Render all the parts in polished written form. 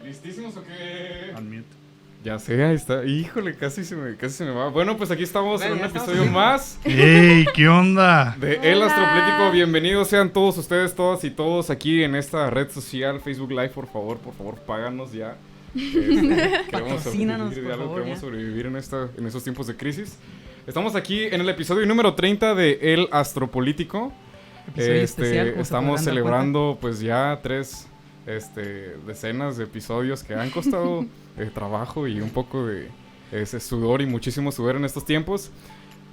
¿Listísimos o qué? Unmute. Ya sé, ahí está. Híjole, casi se me va. Bueno, pues aquí estamos en un episodio más ¡Ey! ¿Qué onda? de El Astropolítico. Bienvenidos sean todos ustedes, todas y todos aquí en esta red social, Facebook Live. Por favor, páganos ya. Queremos sobrevivir en estos tiempos de crisis. Estamos aquí en el episodio número 30 de El Astropolítico. Especial, estamos celebrando pues ya 3 decenas de episodios que han costado trabajo y un poco de ese sudor y muchísimo sudor en estos tiempos.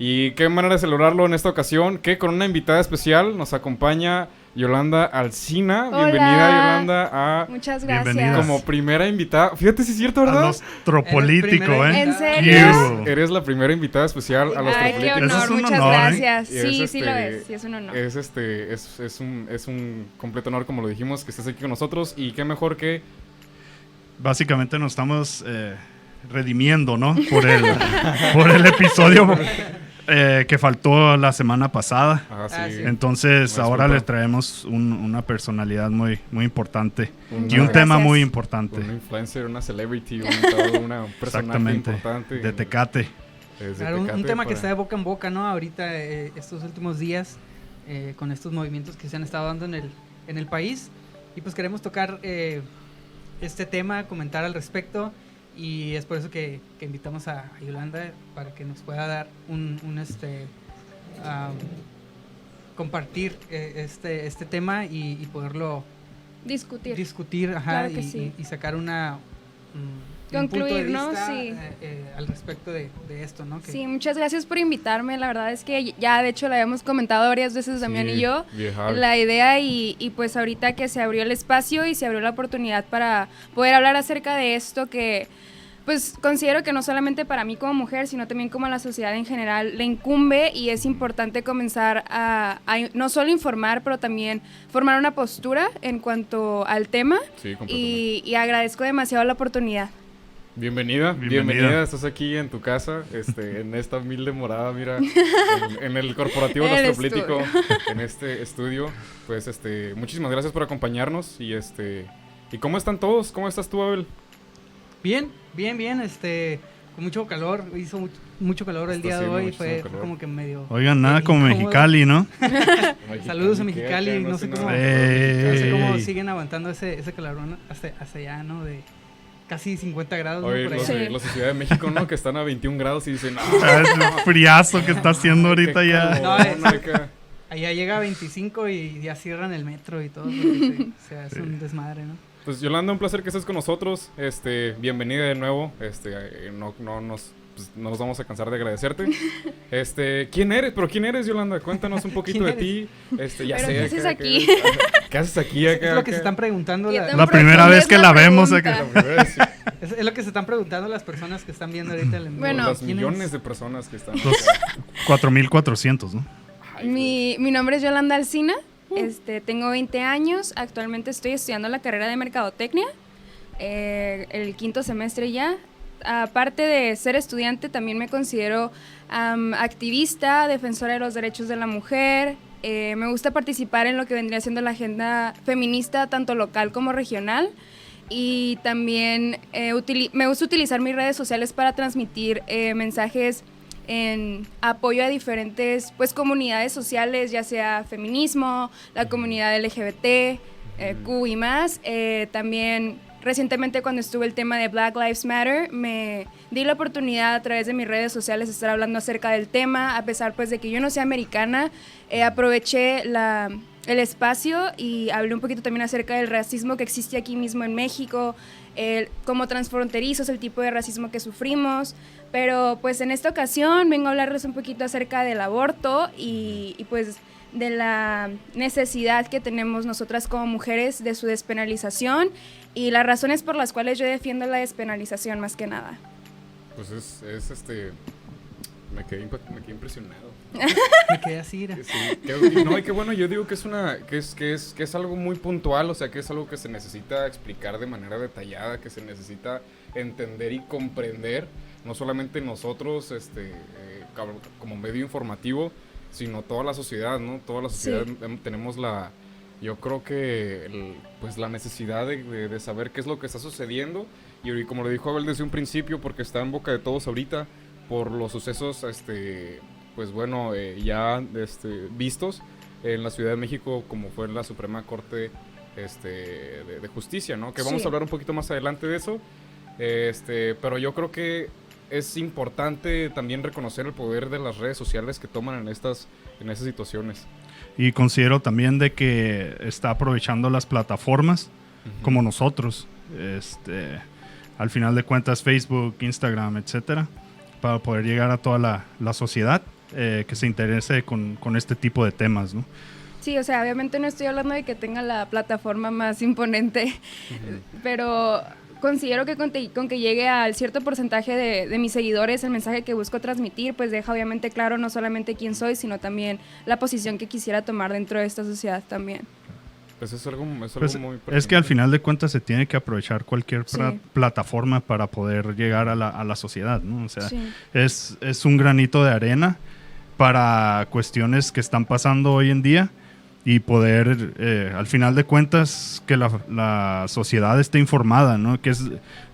Y qué manera de celebrarlo en esta ocasión, que con una invitada especial nos acompaña Yolanda Alsina. Hola. Bienvenida, Yolanda, Muchas gracias. Bienvenida. como primera invitada. Fíjate si es cierto, ¿verdad? Al Astropolítico, ¿eh? ¿En serio? Eres la primera invitada especial a los Ay, qué Astropolíticos. honor, Eso es un muchas honor, ¿eh? gracias. Y Sí, es sí lo es, sí es un honor. Es un completo honor, como lo dijimos, que estés aquí con nosotros. Y qué mejor que... Básicamente nos estamos redimiendo, ¿no? Por el episodio que faltó la semana pasada. sí. Entonces Una ahora disculpa. les traemos una personalidad muy, muy importante y un Gracias. tema muy importante. Un influencer, una celebrity, un personaje Exactamente. importante. De Tecate. Es de Claro, un Tecate tema que para- está de boca en boca, ¿no? Ahorita, estos últimos días, con estos movimientos que se han estado dando en el país. Y pues queremos tocar este tema, comentar al respecto. Y es por eso que invitamos a Yolanda para que nos pueda dar compartir este tema y poderlo discutir, ajá, Claro que sí. y sacar un Concluir, punto de ¿no? vista, Sí. al respecto de esto, ¿no? Que Sí, muchas gracias por invitarme. La verdad es que ya de hecho lo habíamos comentado varias veces Damián Sí, y yo. vieja. La idea y pues ahorita que se abrió el espacio y se abrió la oportunidad para poder hablar acerca de esto que pues considero que no solamente para mí como mujer, sino también como a la sociedad en general le incumbe y es importante comenzar a no solo informar, pero también formar una postura en cuanto al tema Sí, completamente. y agradezco demasiado la oportunidad. Bienvenida, estás aquí en tu casa, en esta humilde morada, mira, en el corporativo En el Astropolítico, en este estudio. Pues muchísimas gracias por acompañarnos y ¿y cómo están todos? ¿Cómo estás tú, Abel? bien, con mucho calor, hizo mucho calor el Está día de haciendo hoy, muchísimo fue calor. como que medio... Oigan, nada como incómodo. Mexicali, ¿no? Saludos a Mexicali, no sé cómo- Ey. No sé cómo siguen aguantando ese calorón hasta allá, ¿no? De casi 50 grados, ¿no? Oye, Por ahí. los de Ciudad de México, ¿no? Que están a 21 grados y dicen, Ah, es friazo que está haciendo ahorita ya. No, acá. Allá llega a 25 y ya cierran el metro y todo, porque se hace un desmadre, ¿no? Pues Yolanda, un placer que estés con nosotros. Bienvenida de nuevo. No nos vamos a cansar de agradecerte. ¿Quién eres? ¿Pero quién eres, Yolanda? Cuéntanos un poquito de ti. Ya ¿Pero sé. qué haces acá, aquí? ¿Qué haces aquí acá? Es lo que se están preguntando, ¿Qué tan La primera profunda vez es que la la vemos pregunta? acá. La primera vez, sí. es lo que se están preguntando las personas que están viendo ahorita el en vivo. Bueno. Las ¿Quién es? millones de personas que están. 4,400, ¿no? Mi nombre es Yolanda Alsina, tengo 20 años, actualmente estoy estudiando la carrera de Mercadotecnia, el 5º semestre ya. Aparte de ser estudiante, también me considero activista, defensora de los derechos de la mujer. Me gusta participar en lo que vendría siendo la agenda feminista, tanto local como regional. Y también me gusta utilizar mis redes sociales para transmitir mensajes en apoyo a diferentes comunidades sociales, ya sea feminismo, la comunidad LGBT, Q y más. También recientemente cuando estuvo el tema de Black Lives Matter, me di la oportunidad a través de mis redes sociales de estar hablando acerca del tema, a pesar pues de que yo no sea americana, aproveché el espacio y hablé un poquito también acerca del racismo que existe aquí mismo en México, como transfronterizos, el tipo de racismo que sufrimos, pero pues en esta ocasión vengo a hablarles un poquito acerca del aborto y pues de la necesidad que tenemos nosotras como mujeres de su despenalización y las razones por las cuales yo defiendo la despenalización más que nada. Pues me quedé impresionado. Me quedé así, era. Sí, no, y qué bueno, yo digo que es algo muy puntual, o sea, que es algo que se necesita explicar de manera detallada, que se necesita entender y comprender, no solamente nosotros, como medio informativo, sino toda la sociedad, ¿no? Toda la sociedad tenemos Yo creo que pues la necesidad de saber qué es lo que está sucediendo, y como le dijo Abel desde un principio, porque está en boca de todos ahorita por los sucesos pues bueno, ya vistos en la Ciudad de México, como fue la Suprema Corte de Justicia, ¿no? Que vamos Sí. a hablar un poquito más adelante de eso. Pero yo creo que es importante también reconocer el poder de las redes sociales que toman en esas situaciones. Y considero también de que está aprovechando las plataformas como nosotros. Al final de cuentas, Facebook, Instagram, etcétera, para poder llegar a toda la sociedad que se interese con este tipo de temas, ¿no? Sí, o sea, obviamente no estoy hablando de que tenga la plataforma más imponente, pero considero que con que llegue al cierto porcentaje de mis seguidores el mensaje que busco transmitir, pues deja obviamente claro no solamente quién soy, sino también la posición que quisiera tomar dentro de esta sociedad también. Pues es algo Pues, muy es que al pertinente. final de cuentas se tiene que aprovechar cualquier Sí. plataforma para poder llegar a la sociedad, ¿no? O sea, Sí. es un granito de arena para cuestiones que están pasando hoy en día y poder, al final de cuentas, que la sociedad esté informada, ¿no? Que es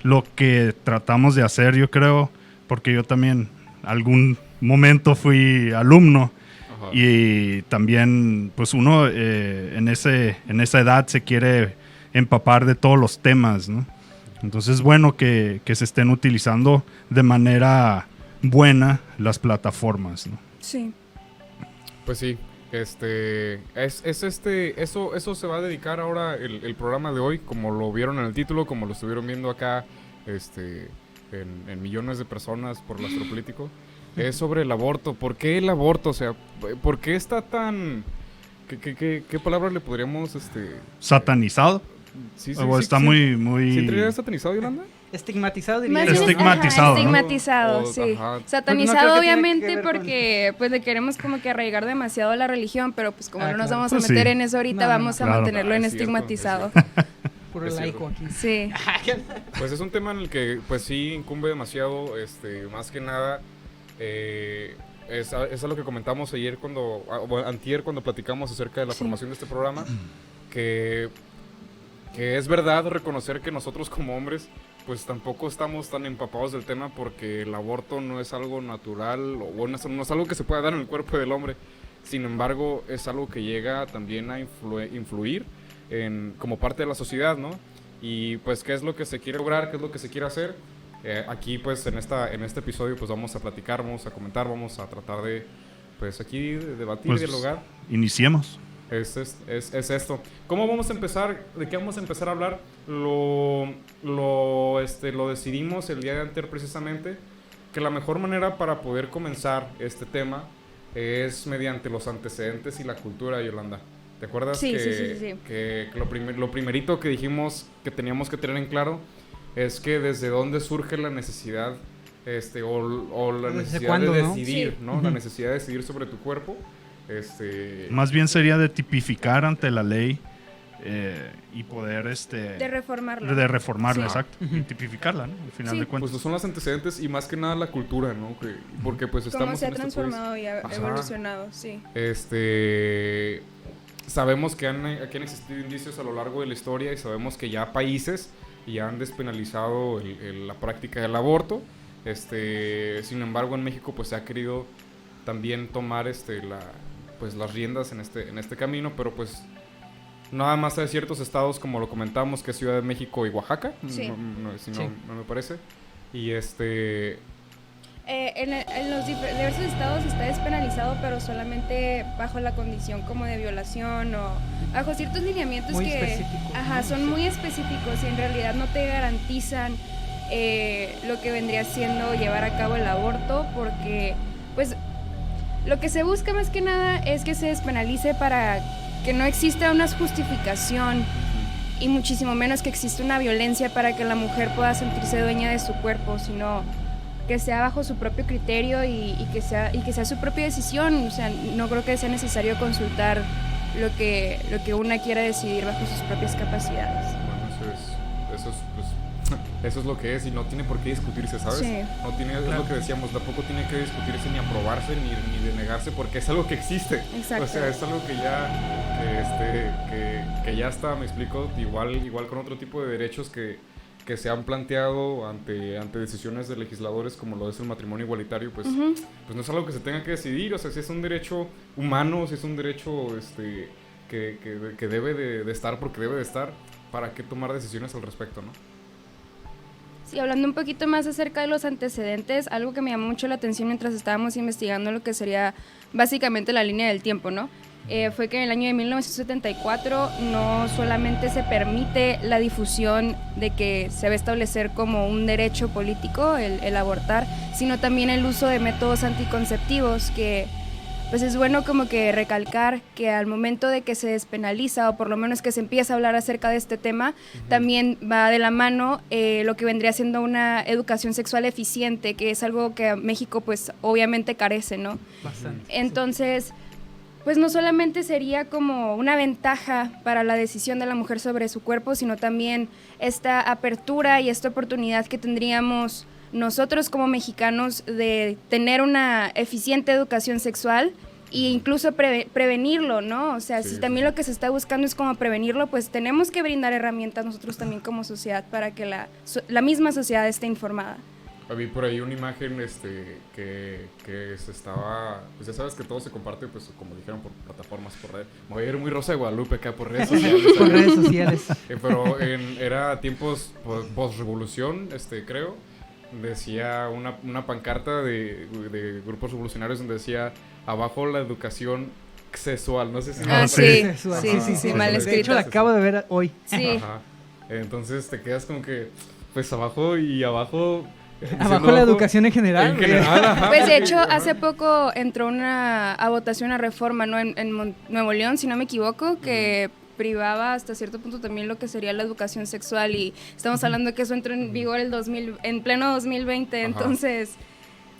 lo que tratamos de hacer, yo creo, porque yo también algún momento fui alumno. Ajá. Y también, pues uno en esa edad se quiere empapar de todos los temas, ¿no? Entonces es bueno que se estén utilizando de manera buena las plataformas, ¿no? Sí. Pues sí, eso se va a dedicar ahora el programa de hoy, como lo vieron en el título, como lo estuvieron viendo acá, en millones de personas por el astropolítico. Es sobre el aborto. ¿Por qué el aborto? O sea, ¿por qué está tan... ¿Qué palabra le podríamos, Satanizado. Sí, O está muy ¿Sí entraría satanizado, Yolanda? Estigmatizado, diría Más yo. bien, Estigmatizado, ajá, ¿no? estigmatizado, O- sí. ajá. Satanizado, Porque no creo que tenga obviamente, que ver con- porque pues le queremos como que arraigar demasiado a la religión, pero pues como Ah, no nos claro. vamos Pues a meter sí. en eso ahorita, No, no, vamos a claro. mantenerlo en Es cierto, estigmatizado. Puro Es laico cierto. aquí. Sí. Pues es un tema en el que pues sí incumbe demasiado, más que nada, es a lo que comentamos ayer antier cuando platicamos acerca de la Sí. formación de este programa, que es verdad reconocer que nosotros como hombres pues tampoco estamos tan empapados del tema, porque el aborto no es algo natural, o bueno, no es algo que se pueda dar en el cuerpo del hombre. Sin embargo, es algo que llega también a influir como parte de la sociedad, ¿no? Y pues qué es lo que se quiere lograr, qué es lo que se quiere hacer. Aquí pues en este episodio pues vamos a platicar, vamos a comentar, vamos a tratar de pues aquí de debatir, Pues, dialogar. Iniciemos. Es esto. ¿Cómo vamos a empezar? ¿De qué vamos a empezar a hablar? Lo decidimos el día de anterior precisamente, que la mejor manera para poder comenzar este tema es mediante los antecedentes y la cultura, Yolanda. ¿Te acuerdas Sí, que, sí. que lo primerito que dijimos que teníamos que tener en claro es que desde dónde surge la necesidad o la ¿Desde necesidad cuándo, de no? decidir, Sí. ¿no? La necesidad de decidir sobre tu cuerpo. Más bien sería de tipificar ante la ley y poder De reformarlo. de reformarla, Sí. exacto, y tipificarla, ¿no? Al final Sí. de cuentas. Pues son los antecedentes y más que nada la cultura, ¿no? Porque pues Cómo estamos se ha en este país. transformado y ha Ajá. evolucionado, sí. Sabemos que han existido indicios a lo largo de la historia, y sabemos que ya países ya han despenalizado la práctica del aborto. Sin embargo, en México pues se ha querido también tomar las riendas en este camino, pero pues nada más hay ciertos estados, como lo comentamos, que es Ciudad de México y Oaxaca, Sí. si Sí. no me parece. Y En los diversos estados está despenalizado, pero solamente bajo la condición como de violación o bajo ciertos lineamientos Muy que específicos, ajá, ¿no? son Sí. muy específicos y en realidad no te garantizan lo que vendría siendo llevar a cabo el aborto, porque pues lo que se busca más que nada es que se despenalice para que no exista una justificación y muchísimo menos que exista una violencia para que la mujer pueda sentirse dueña de su cuerpo, sino que sea bajo su propio criterio y que sea su propia decisión. O sea, no creo que sea necesario consultar lo que una quiera decidir bajo sus propias capacidades. bueno, eso es pues, eso es lo que es y no tiene por qué discutirse, ¿sabes? Sí. No tiene, es lo que decíamos, tampoco tiene que discutirse ni aprobarse ni denegarse porque es algo que existe. Exacto. O sea, es algo que que ya está, me explico, igual con otro tipo de derechos que se han planteado ante decisiones de legisladores como lo es el matrimonio igualitario, pues no es algo que se tenga que decidir, o sea, si es un derecho humano, si es un derecho que debe de estar porque debe de estar, ¿para qué tomar decisiones al respecto, no? Sí, hablando un poquito más acerca de los antecedentes, algo que me llamó mucho la atención mientras estábamos investigando lo que sería básicamente la línea del tiempo, ¿no? Fue que en el año de 1974 no solamente se permite la difusión de que se va a establecer como un derecho político el abortar, sino también el uso de métodos anticonceptivos, que pues es bueno como que recalcar que al momento de que se despenaliza o por lo menos que se empieza a hablar acerca de este tema, también va de la mano lo que vendría siendo una educación sexual eficiente, que es algo que México pues obviamente carece, ¿no? Bastante. Entonces, pues no solamente sería como una ventaja para la decisión de la mujer sobre su cuerpo, sino también esta apertura y esta oportunidad que tendríamos nosotros como mexicanos de tener una eficiente educación sexual e incluso prevenirlo, ¿no? O sea, Sí, si también lo que se está buscando es como prevenirlo, pues tenemos que brindar herramientas nosotros también como sociedad para que la misma sociedad esté informada. Vi por ahí una imagen que se estaba, pues ya sabes que todo se comparte, pues como dijeron, por plataformas, por redes. Me voy a ir muy Rosa de Guadalupe acá por redes sociales. Por redes sociales. Pero era tiempos post-revolución, creo. Decía una pancarta de grupos revolucionarios donde decía abajo la educación sexual, no sé si Sí, mal De escrito. hecho, la acabo de ver hoy. Sí. Ajá. Entonces te quedas como que pues abajo y abajo Abajo la educación en general. en general, ajá, Pues de porque, hecho, ajá. hace poco entró a votación a reforma, ¿no? En Nuevo León, si no me equivoco, que privaba hasta cierto punto también lo que sería la educación sexual, y estamos hablando de que eso entró en vigor en pleno 2020, Ajá. entonces...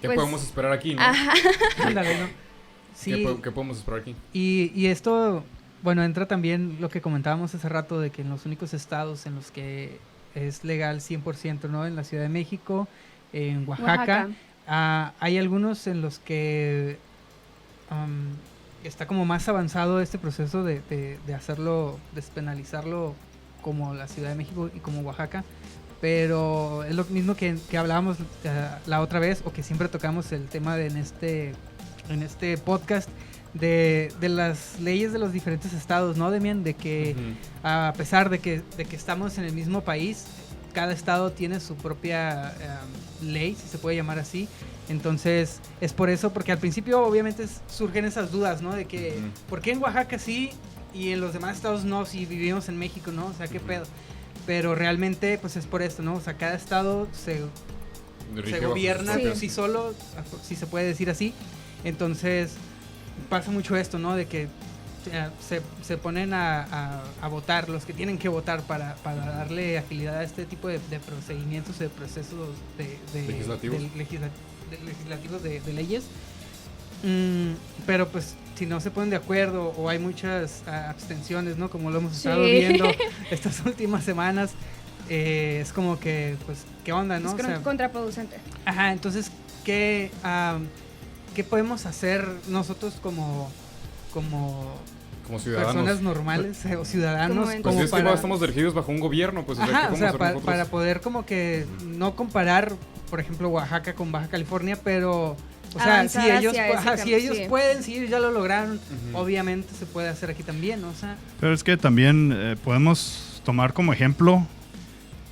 ¿Qué pues, podemos esperar aquí, no? Ajá. Ándale, ¿no? Sí. ¿Qué podemos esperar aquí? Y esto, bueno, entra también lo que comentábamos hace rato de que en los únicos estados en los que es legal 100%, ¿no? En la Ciudad de México, en Oaxaca. Hay algunos en los que está como más avanzado este proceso de hacerlo, despenalizarlo, como la Ciudad de México y como Oaxaca, pero es lo mismo que hablábamos la otra vez, o que siempre tocamos el tema en este podcast, de las leyes de los diferentes estados, ¿no, Demian? De que a pesar de que estamos en el mismo país, cada estado tiene su propia ley, si se puede llamar así. Entonces, es por eso, porque al principio obviamente surgen esas dudas, ¿no? De que, ¿por qué en Oaxaca sí y en los demás estados no, si vivimos en México, ¿no? O sea, ¿qué pedo? Pero realmente, pues es por esto, ¿no? O sea, cada estado se gobierna por sí solo, si se puede decir así. Entonces, pasa mucho esto, ¿no? De que se ponen a votar los que tienen que votar para darle agilidad a este tipo de procedimientos, de procesos legislativos de leyes. Pero pues si no se ponen de acuerdo o hay muchas abstenciones, ¿no? Como lo hemos estado viendo estas últimas semanas, es como que, pues, ¿qué onda, no? Es contraproducente. Ajá, entonces, ¿qué podemos hacer nosotros como ciudadanos, personas normales o ciudadanos? Pues es que estamos dirigidos bajo un gobierno, pues. Ajá, o sea, para poder como que no comparar, por ejemplo, Oaxaca con Baja California, pero, o sea, si ellos pueden, si ellos ya lo lograron, obviamente se puede hacer aquí también, ¿no? O sea, pero es que también podemos tomar como ejemplo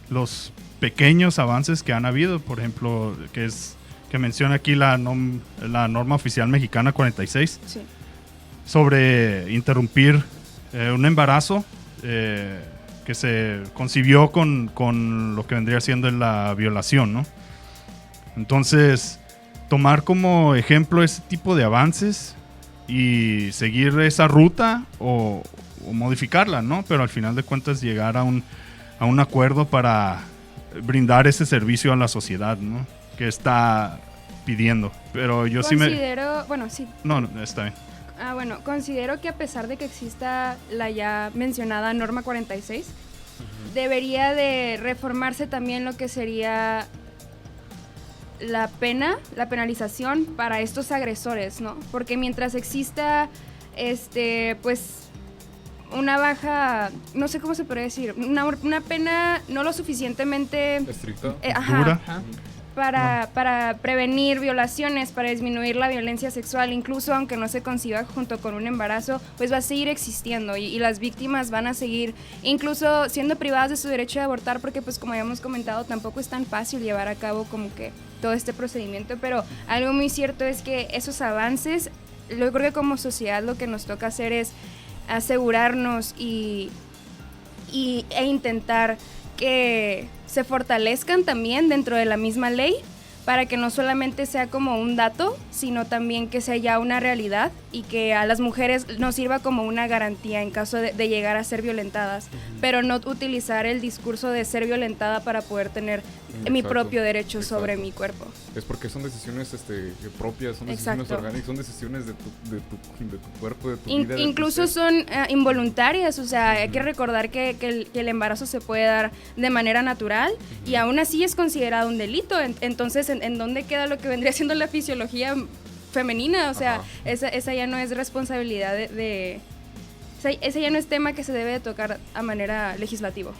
los pequeños avances que han habido, por ejemplo, que menciona aquí la norma oficial mexicana 46, Sí. sobre interrumpir un embarazo que se concibió con lo que vendría siendo la violación, ¿no? Entonces, tomar como ejemplo ese tipo de avances y seguir esa ruta o modificarla, ¿no? Pero al final de cuentas llegar a un acuerdo para brindar ese servicio a la sociedad, ¿no? Que está pidiendo. Pero yo Bueno, sí. No, está bien. Bueno, considero que a pesar de que exista la ya mencionada norma 46, debería de reformarse también lo que sería la penalización para estos agresores, ¿no? Porque mientras exista, pues, una baja, no sé cómo se puede decir, una pena no lo suficientemente Estricta. Dura. para prevenir violaciones, para disminuir la violencia sexual, incluso aunque no se conciba junto con un embarazo, pues va a seguir existiendo y las víctimas van a seguir incluso siendo privadas de su derecho de abortar, porque pues como habíamos comentado, tampoco es tan fácil llevar a cabo como que todo este procedimiento, pero algo muy cierto es que esos avances, yo creo que como sociedad lo que nos toca hacer es asegurarnos e intentar que se fortalezcan también dentro de la misma ley para que no solamente sea como un dato, sino también que sea ya una realidad y que a las mujeres nos sirva como una garantía en caso de llegar a ser violentadas, pero no utilizar el discurso de ser violentada para poder tener mi propio derecho sobre mi cuerpo. Es porque son decisiones propias, son decisiones orgánicas, son decisiones de tu cuerpo, de tu vida. Incluso son involuntarias, o sea, hay que recordar que el embarazo se puede dar de manera natural y aún así es considerado un delito. Entonces, ¿en dónde queda lo que vendría siendo la fisiología femenina? O sea, esa ya no es responsabilidad ese ya no es tema que se debe de tocar a manera legislativa.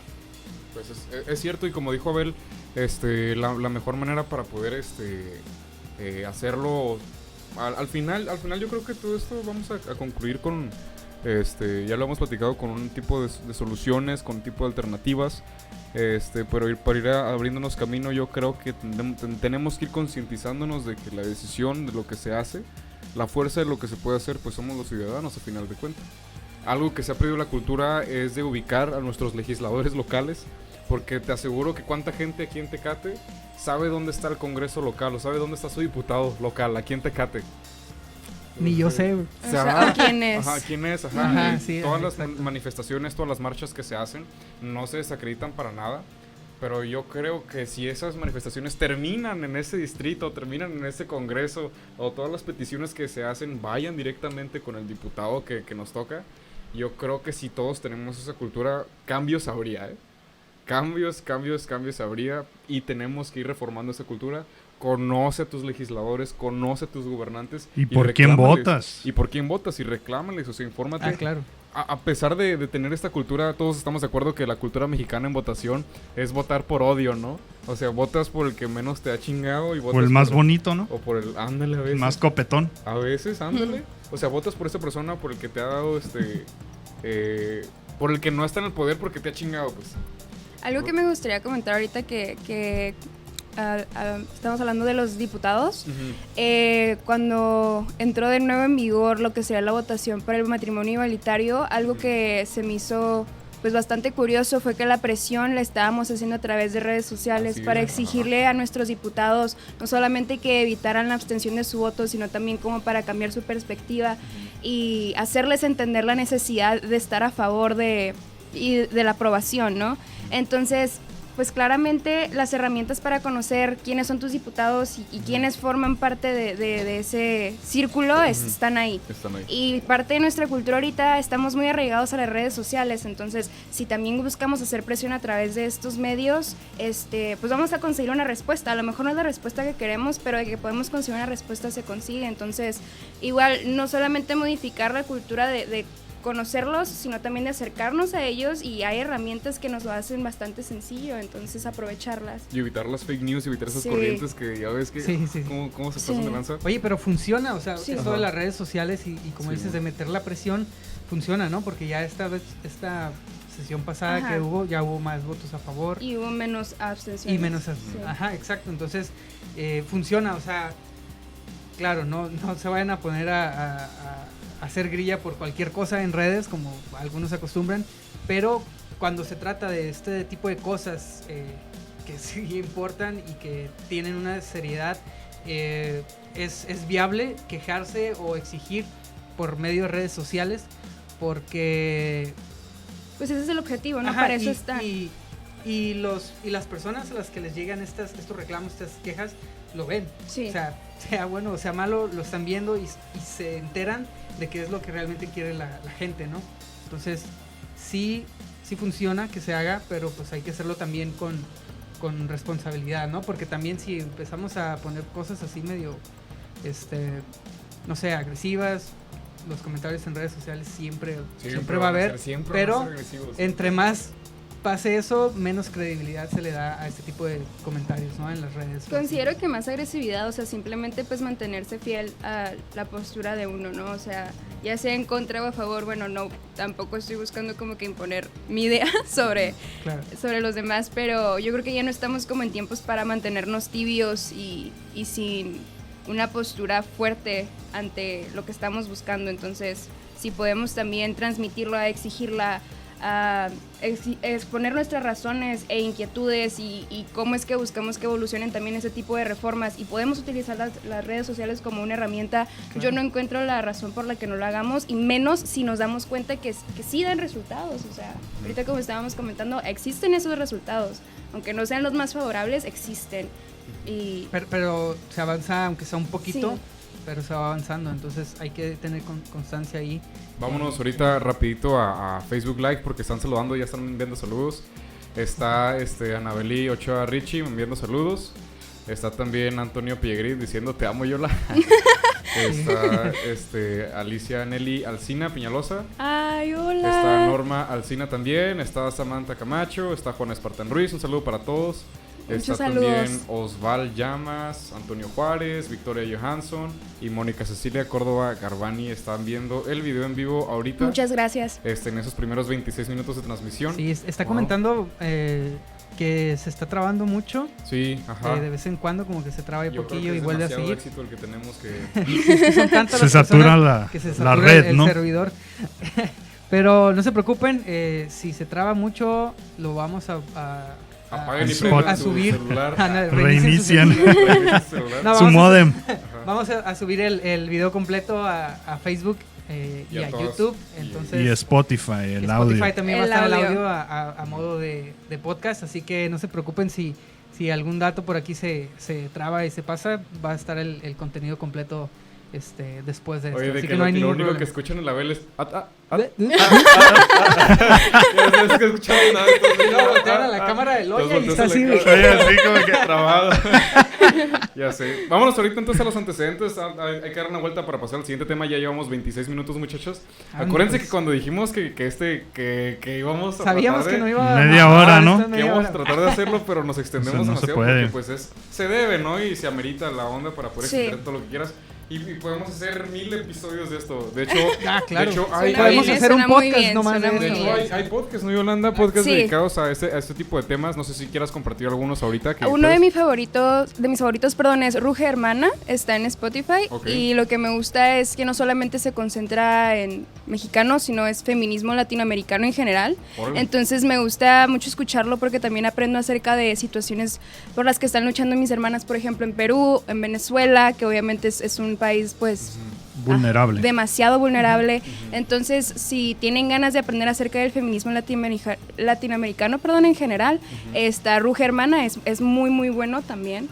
Pues es cierto, y como dijo Abel, la mejor manera para poder hacerlo al final yo creo que todo esto vamos a concluir con ya lo hemos platicado, con un tipo de soluciones, con un tipo de alternativas, pero para ir abriéndonos camino, yo creo que tenemos que ir concientizándonos de que la decisión de lo que se hace, la fuerza de lo que se puede hacer, pues somos los ciudadanos a final de cuentas. Algo que se ha perdido la cultura es de ubicar a nuestros legisladores locales, porque te aseguro que cuánta gente aquí en Tecate sabe dónde está el Congreso local o sabe dónde está su diputado local aquí en Tecate. Ni yo sé. O sea, ¿quién es? Ajá, ¿quién es? Ajá, sí, todas las exacto. manifestaciones, todas las marchas que se hacen no se desacreditan para nada, pero yo creo que si esas manifestaciones terminan en ese distrito, terminan en ese congreso, o todas las peticiones que se hacen vayan directamente con el diputado que nos toca, yo creo que si todos tenemos esa cultura, cambios habría, Cambios habría, y tenemos que ir reformando esa cultura. Conoce a tus legisladores, conoce a tus gobernantes. ¿Y por quién votas? Y por quién votas, y reclámales, o sea, infórmate. Ah, claro. A pesar de tener esta cultura, todos estamos de acuerdo que la cultura mexicana en votación es votar por odio, ¿no? O sea, votas por el que menos te ha chingado y votas O el más bonito, ¿no? O por el, ándale, a veces. Más copetón. A veces, ándale. O sea, votas por esa persona por el que te ha dado, por el que no está en el poder porque te ha chingado, pues. Algo que me gustaría comentar ahorita que estamos hablando de los diputados. Cuando entró de nuevo en vigor lo que sería la votación para el matrimonio igualitario, algo que se me hizo pues bastante curioso fue que la presión la estábamos haciendo a través de redes sociales para exigirle a nuestros diputados no solamente que evitaran la abstención de su voto, sino también como para cambiar su perspectiva y hacerles entender la necesidad de estar a favor de la aprobación, ¿no? Entonces, pues claramente las herramientas para conocer quiénes son tus diputados y quiénes forman parte de ese círculo están ahí. Y parte de nuestra cultura ahorita estamos muy arraigados a las redes sociales, entonces si también buscamos hacer presión a través de estos medios, pues vamos a conseguir una respuesta. A lo mejor no es la respuesta que queremos, pero de que podemos conseguir una respuesta se consigue. Entonces, igual, no solamente modificar la cultura de conocerlos, sino también de acercarnos a ellos, y hay herramientas que nos lo hacen bastante sencillo, entonces aprovecharlas. Y evitar las fake news, y evitar esas corrientes que ya ves que cómo se pasan de lanza. Oye, pero funciona, o sea, esto de las redes sociales y como dices, de meter la presión, funciona, ¿no? Porque ya esta sesión pasada que hubo, ya hubo más votos a favor. Y hubo menos abstenciones. Ajá, exacto, entonces funciona, o sea, claro, no se vayan a poner a hacer grilla por cualquier cosa en redes, como algunos acostumbran, pero cuando se trata de este tipo de cosas que sí importan y que tienen una seriedad, es viable quejarse o exigir por medio de redes sociales, porque pues ese es el objetivo, ¿no? Para eso está. Y las personas a las que les llegan estos reclamos, estas quejas, lo ven. Sí. O sea bueno o sea malo, lo están viendo y se enteran de qué es lo que realmente quiere la gente, ¿no? Entonces, sí sí funciona que se haga, pero pues hay que hacerlo también con responsabilidad, ¿no? Porque también si empezamos a poner cosas así medio, no sé, agresivas, los comentarios en redes sociales siempre va a haber, pero entre más pase eso, menos credibilidad se le da a este tipo de comentarios, ¿no? En las redes. Considero que más agresividad, o sea, simplemente pues mantenerse fiel a la postura de uno, ¿no? O sea, ya sea en contra o a favor, bueno, no, tampoco estoy buscando como que imponer mi idea sobre los demás, pero yo creo que ya no estamos como en tiempos para mantenernos tibios y sin una postura fuerte ante lo que estamos buscando. Entonces, si podemos también transmitirlo, a exigirla, a exponer nuestras razones e inquietudes y cómo es que buscamos que evolucionen también ese tipo de reformas y podemos utilizar las redes sociales como una herramienta. Yo no encuentro la razón por la que no lo hagamos, y menos si nos damos cuenta que sí dan resultados. O sea, ahorita como estábamos comentando, existen esos resultados, aunque no sean los más favorables, existen. Pero se avanza, aunque sea un poquito, sí, pero se va avanzando, entonces hay que tener constancia ahí. Vámonos ahorita rapidito a Facebook Live porque están saludando, ya están enviando saludos. Está Anabeli Ochoa Richie enviando saludos. Está también Antonio Piegrit diciendo te amo, Yola. Está Alicia Nelly Alcina Piñalosa. Ay, hola. Está Norma Alcina también. Está Samantha Camacho. Está Juan Espartán Ruiz. Un saludo para todos. Muchos Está saludos. también Osval Llamas, Antonio Juárez, Victoria Johansson y Mónica Cecilia Córdoba Garbani. Están viendo el video en vivo ahorita. Muchas gracias. En esos primeros 26 minutos de transmisión. Sí, está comentando que se está trabando mucho. Sí, ajá. De vez en cuando como que se traba un poquillo y vuelve a seguir. Éxito el que tenemos que... Son tantas se las satura personas que se satura la red, el ¿no? servidor. Pero no se preocupen, si se traba mucho, lo vamos a Apaguen y a prendan su subir. celular. Reinician Celular. su modem. Vamos a subir el video completo a Facebook y a YouTube. Entonces, Y Spotify, el audio. Spotify también va a El estar el audio. audio a modo de podcast, así que no se preocupen si algún dato por aquí se traba y se pasa, va a estar el contenido completo después de esto. Oye, de así que no hay lo ningún único problema. que escuchan en la vela es... Ya sabes que escuchan nada. No, voltear a la cámara del hoyo y está así, güey. Oye, así como que trabado. Ya sé. Vámonos ahorita entonces a los antecedentes. Hay que dar una vuelta para pasar al siguiente tema. Ya llevamos 26 minutos, muchachos. Acuérdense que cuando dijimos que íbamos a sabíamos tratar que de... no iba a... Media hora, ¿no? esto es Que media íbamos a hora. tratar de hacerlo, pero nos extendemos O sea, no se demasiado puede. porque pues se debe, ¿no? Y se amerita la onda para poder Sí. extender todo lo que quieras. Y podemos hacer 1000 episodios de esto. De hecho, Claro. de hecho Suena hay, Podemos bien, hacer un suena muy podcast bien, nomás suena de muy de eso. hecho, bien. hay podcasts, ¿no, Yolanda? Podcasts Sí. dedicados a este tipo de temas. No sé si quieras compartir algunos ahorita. Que Uno de puedes. mis favoritos, es Ruge Hermana, está en Spotify. Ok. Y lo que me gusta es que no solamente se concentra en mexicanos, sino es feminismo latinoamericano en general. Órale. Entonces me gusta mucho escucharlo porque también aprendo acerca de situaciones por las que están luchando mis hermanas, por ejemplo, en Perú, en Venezuela, que obviamente es un país pues Vulnerable. demasiado vulnerable. Entonces, si tienen ganas de aprender acerca del feminismo latinoamericano, en general, esta Ruge Hermana es muy muy bueno también.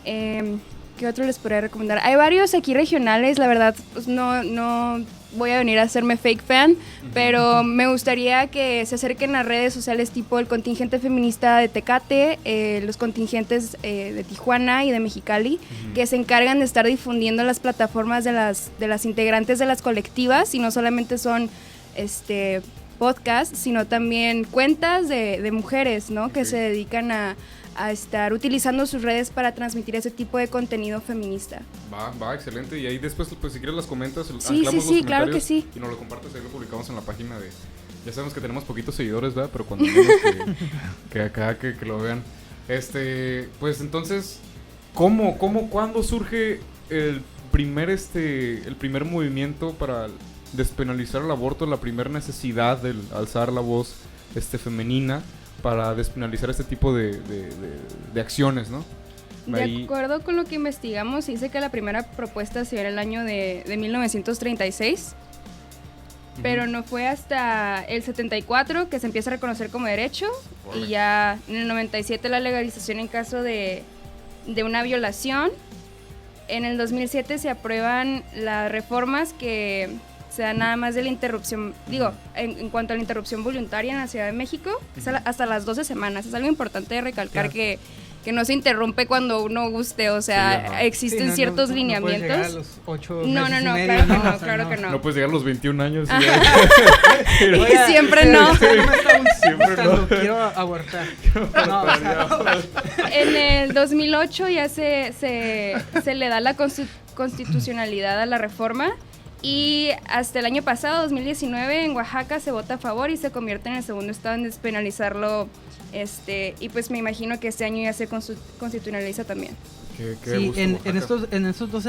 ¿Qué otro les podría recomendar? Hay varios aquí regionales, la verdad, pues no voy a venir a hacerme fake fan, pero me gustaría que se acerquen a redes sociales tipo el contingente feminista de Tecate, los contingentes de Tijuana y de Mexicali, que se encargan de estar difundiendo las plataformas de las integrantes de las colectivas, y no solamente son podcasts, sino también cuentas de mujeres, ¿no? Que se dedican a estar utilizando sus redes para transmitir ese tipo de contenido feminista. Va, excelente. Y ahí después, pues si quieres las comentas, Sí, anclamos sí, los claro que comentarios sí. y nos lo compartes, ahí lo publicamos en la página de... Ya sabemos que tenemos poquitos seguidores, ¿verdad? Pero cuando menos que acá, que lo vean. Pues entonces, ¿cuándo surge el primer movimiento para despenalizar el aborto, la primera necesidad de alzar la voz femenina para despenalizar este tipo de acciones, ¿no? De Ahí- acuerdo con lo que investigamos, dice que la primera propuesta se dio en el año de 1936, pero no fue hasta el 74 que se empieza a reconocer como derecho, Órale. y ya en el 97 la legalización en caso de una violación. En el 2007 se aprueban las reformas que se da nada más de la interrupción, digo, en cuanto a la interrupción voluntaria en la Ciudad de México, es hasta las 12 semanas. Es algo importante de recalcar que no se interrumpe cuando uno guste, o sea, Sí, existen ciertos lineamientos. No puedes llegar a los 8 No, meses y no, medio, claro que no, O sea, claro que no. No puedes llegar a los 21 años. Oiga, Siempre no. usted me está Siempre gustando, no. quiero abortar. No, o sea, En el 2008 ya se le da la constitucionalidad a la reforma y hasta el año pasado, 2019, en Oaxaca se vota a favor y se convierte en el segundo estado en despenalizarlo, y pues me imagino que este año ya se constitucionaliza también. Qué sí, gusto, Oaxaca. en estos dos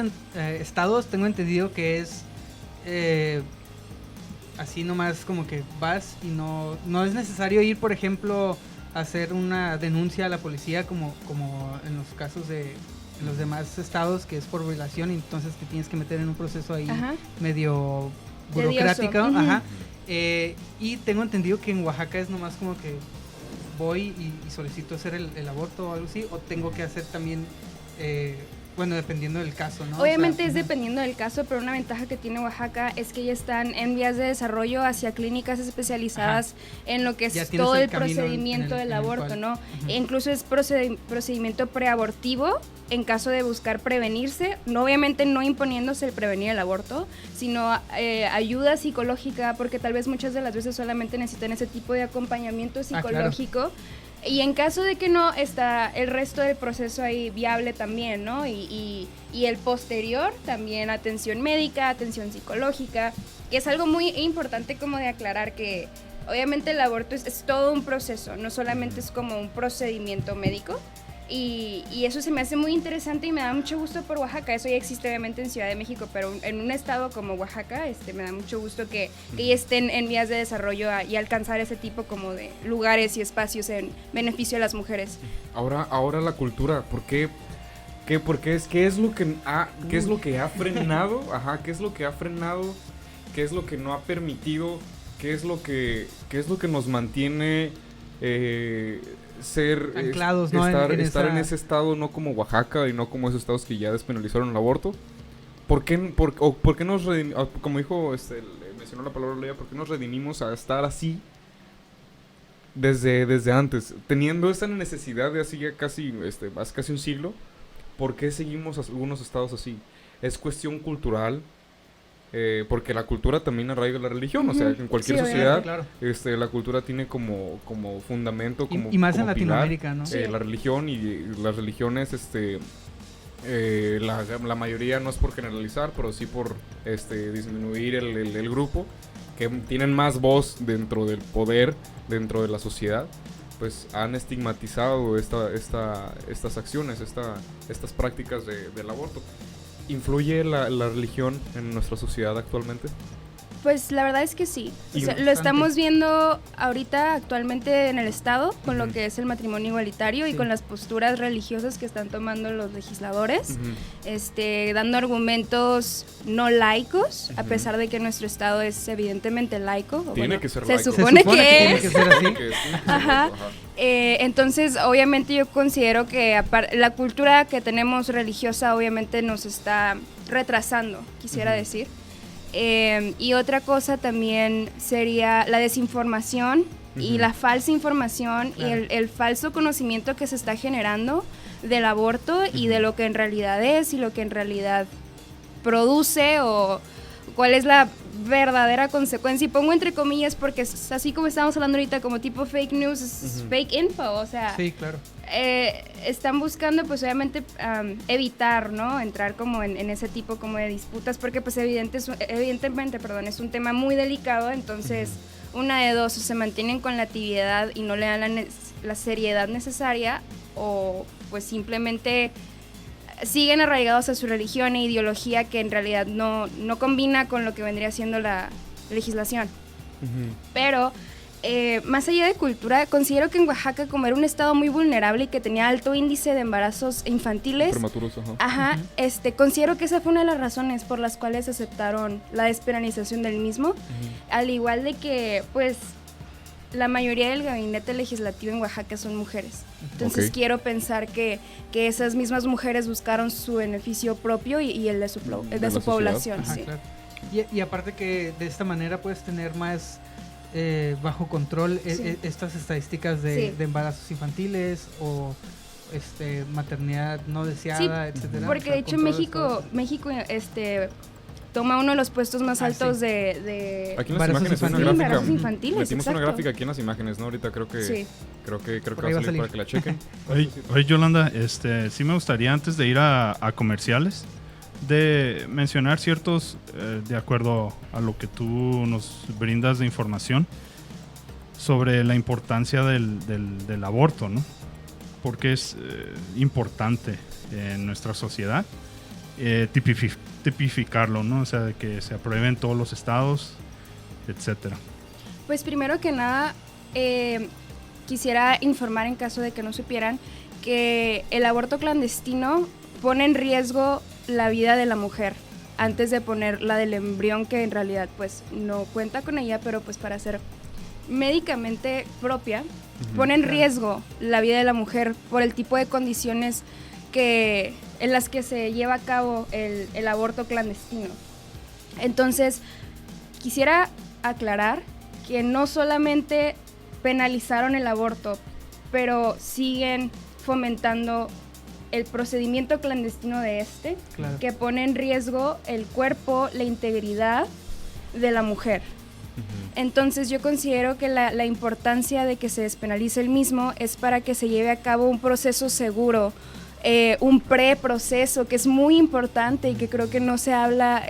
estados tengo entendido que es así nomás como que vas y no es necesario ir, por ejemplo, a hacer una denuncia a la policía como en los casos de en los demás estados, que es por violación, y entonces te tienes que meter en un proceso ahí Ajá. medio Tedioso. burocrático. Ujú. Ajá. Y tengo entendido que en Oaxaca es nomás como que voy y solicito hacer el aborto o algo así, o tengo que hacer también, bueno, dependiendo del caso, ¿no? Obviamente O sea, es dependiendo del caso, pero una ventaja que tiene Oaxaca es que ya están en vías de desarrollo hacia clínicas especializadas en lo que Ya es tienes todo el el camino procedimiento en el del aborto, cual- ¿no? Ujú. E incluso es procedimiento preabortivo en caso de buscar prevenirse, no, obviamente no imponiéndose el prevenir el aborto, sino ayuda psicológica, porque tal vez muchas de las veces solamente necesitan ese tipo de acompañamiento claro. psicológico. Y en caso de que no, está el resto del proceso ahí viable también, ¿no? Y el posterior, también atención médica, atención psicológica, que es algo muy importante como de aclarar que obviamente el aborto es todo un proceso, no solamente es como un procedimiento médico. Y eso se me hace muy interesante y me da mucho gusto por Oaxaca. Eso ya existe obviamente en Ciudad de México, pero en un estado como Oaxaca me da mucho gusto que ya estén en vías de desarrollo y alcanzar ese tipo como de lugares y espacios en beneficio de las mujeres. Ahora la cultura, ¿por qué? ¿Qué es lo que ha frenado? Ajá, ¿qué es lo que ha frenado? ¿Qué es lo que no ha permitido? ¿Qué es lo que nos mantiene ser Anclados, ¿no? estar en en esa- ese estado, no como Oaxaca y no como esos estados que ya despenalizaron el aborto? ¿Por qué nos como dijo mencionó la palabra Leia, ¿por qué nos redimimos a estar así desde antes, teniendo esta necesidad de así ya casi hace casi un siglo? ¿Por qué seguimos algunos estados así? ¿Es cuestión cultural? Porque la cultura también arraiga la religión, o sea, en cualquier Sí, sociedad, claro. la cultura tiene como fundamento, como Y más como en pilar, Latinoamérica, ¿no? Sí. la religión, y las religiones, la mayoría, no es por generalizar, pero sí por disminuir el grupo, que tienen más voz dentro del poder, dentro de la sociedad, pues han estigmatizado estas acciones, estas prácticas del aborto. ¿Influye la religión en nuestra sociedad actualmente? Pues la verdad es que sí. O Y sea, lo bastante. estamos viendo ahorita actualmente en el Estado con lo Ujú. que es el matrimonio igualitario y Sí. con las posturas religiosas que están tomando los legisladores, Ujú. dando argumentos no laicos, a Ujú. pesar de que nuestro Estado es evidentemente laico. o Tiene bueno, que ser se laico. supone, Se supone que tiene es. que ser así. Que es- Ajá. Entonces, obviamente yo considero que la cultura que tenemos religiosa obviamente nos está retrasando, quisiera Ujú. decir. Y otra cosa también sería la desinformación y Ujú. la falsa información Claro. y el falso conocimiento que se está generando del aborto y Ujú. de lo que en realidad es y lo que en realidad produce o cuál es la verdadera consecuencia. Y pongo entre comillas porque es así como estábamos hablando ahorita, como tipo fake news, es Ujú. fake info, o sea, Sí, claro. están buscando pues obviamente evitar, ¿no? Entrar como en ese tipo como de disputas porque pues evidentemente, es un tema muy delicado, entonces una de dos, o se mantienen con la tibiedad y no le dan la seriedad necesaria o pues simplemente siguen arraigados a su religión e ideología que en realidad no combina con lo que vendría siendo la legislación. Ujú. Pero más allá de cultura, considero que en Oaxaca, como era un estado muy vulnerable y que tenía alto índice de embarazos infantiles, Prematuros, ajá. ajá, considero que esa fue una de las razones por las cuales aceptaron la despenalización del mismo, Ujú. al igual de que, pues, la mayoría del gabinete legislativo en Oaxaca son mujeres. Entonces Ok. quiero pensar que esas mismas mujeres buscaron su beneficio propio y el de su, De el de la su sociedad. población, Ajá, sí. claro. Y aparte que de esta manera puedes tener más bajo control Sí. estas estadísticas de embarazos infantiles o maternidad no deseada, etcétera. Porque O sea, de hecho controles todo México toma uno de los puestos más altos sí. de Aquí en las Embarazos imágenes hay una infantiles. gráfica. Embarazos infantiles, Metimos una exacto. gráfica aquí en las imágenes, ¿no? Ahorita creo que Sí. creo que Por va ahí a va a salir para salir. que la chequen. Oye, Yolanda, sí me gustaría antes de ir a comerciales de mencionar ciertos, de acuerdo a lo que tú nos brindas de información, sobre la importancia del aborto, ¿no? Porque es importante en nuestra sociedad tipificarlo, ¿no? O sea, de que se apruebe en todos los estados, etcétera. Pues primero que nada, quisiera informar en caso de que no supieran que el aborto clandestino pone en riesgo la vida de la mujer antes de poner la del embrión, que en realidad pues no cuenta con ella, pero pues para ser médicamente propia, pone en Claro. riesgo la vida de la mujer por el tipo de condiciones en las que se lleva a cabo el aborto clandestino. Entonces, quisiera aclarar que no solamente penalizaron el aborto, pero siguen fomentando el procedimiento clandestino de Claro. que pone en riesgo el cuerpo, la integridad de la mujer. Entonces yo considero que la importancia de que se despenalice el mismo es para que se lleve a cabo un proceso seguro, un preproceso que es muy importante y que creo que no se habla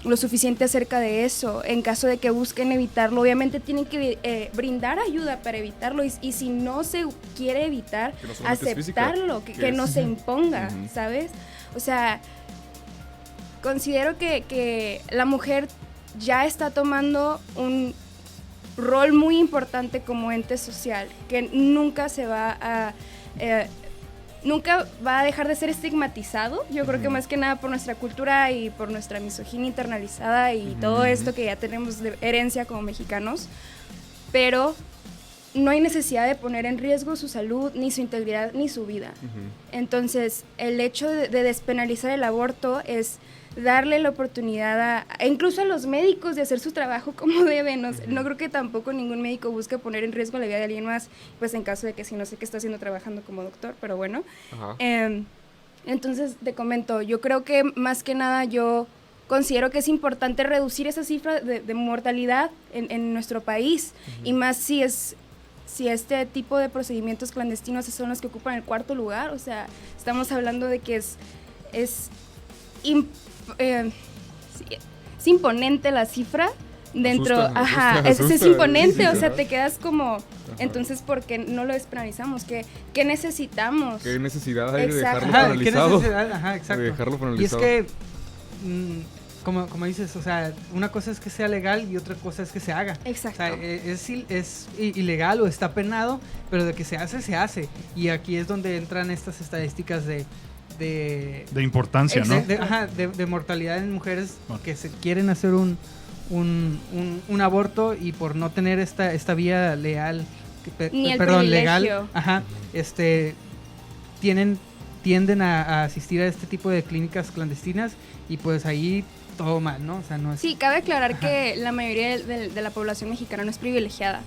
lo suficiente acerca de eso. En caso de que busquen evitarlo, obviamente tienen que brindar ayuda para evitarlo y si no se quiere evitar, Que no solamente es física, aceptarlo, que que no es- se imponga, Ujú. ¿sabes? O sea, considero que la mujer ya está tomando un rol muy importante como ente social, que nunca se va a... nunca va a dejar de ser estigmatizado, yo creo que más que nada por nuestra cultura y por nuestra misoginia internalizada y todo esto que ya tenemos de herencia como mexicanos, pero no hay necesidad de poner en riesgo su salud, ni su integridad, ni su vida. Entonces, el hecho de despenalizar el aborto es darle la oportunidad incluso a los médicos de hacer su trabajo como deben. No creo que tampoco ningún médico busque poner en riesgo la vida de alguien más, pues en caso de que si no sé qué está haciendo trabajando como doctor, pero bueno. Ajá. Entonces, te comento, yo creo que más que nada yo considero que es importante reducir esa cifra de mortalidad en nuestro país, y más si este tipo de procedimientos clandestinos son los que ocupan el cuarto lugar. O sea, estamos hablando de que es imponente la cifra dentro, es imponente, o sea, te quedas como, entonces, ¿por qué no lo despenalizamos? ¿Qué necesitamos? ¿Qué necesidad hay de Exacto. dejarlo Ajá, ¿qué paralizado? necesidad? Ajá, exacto. De dejarlo Y es paralizado. que, como dices, o sea, una cosa es que sea legal y otra cosa es que se haga. Exacto. O sea, es ilegal o está penado, pero de que se hace, se hace. Y aquí es donde entran estas estadísticas de importancia, ¿no? de mortalidad en mujeres Bueno. que se quieren hacer un aborto y por no tener esta vía legal, Ni el legal, privilegio. tienden a asistir a este tipo de clínicas clandestinas y pues ahí todo mal, ¿no? O sea, no es... Sí, cabe aclarar Ajá. que la mayoría de la población mexicana no es privilegiada,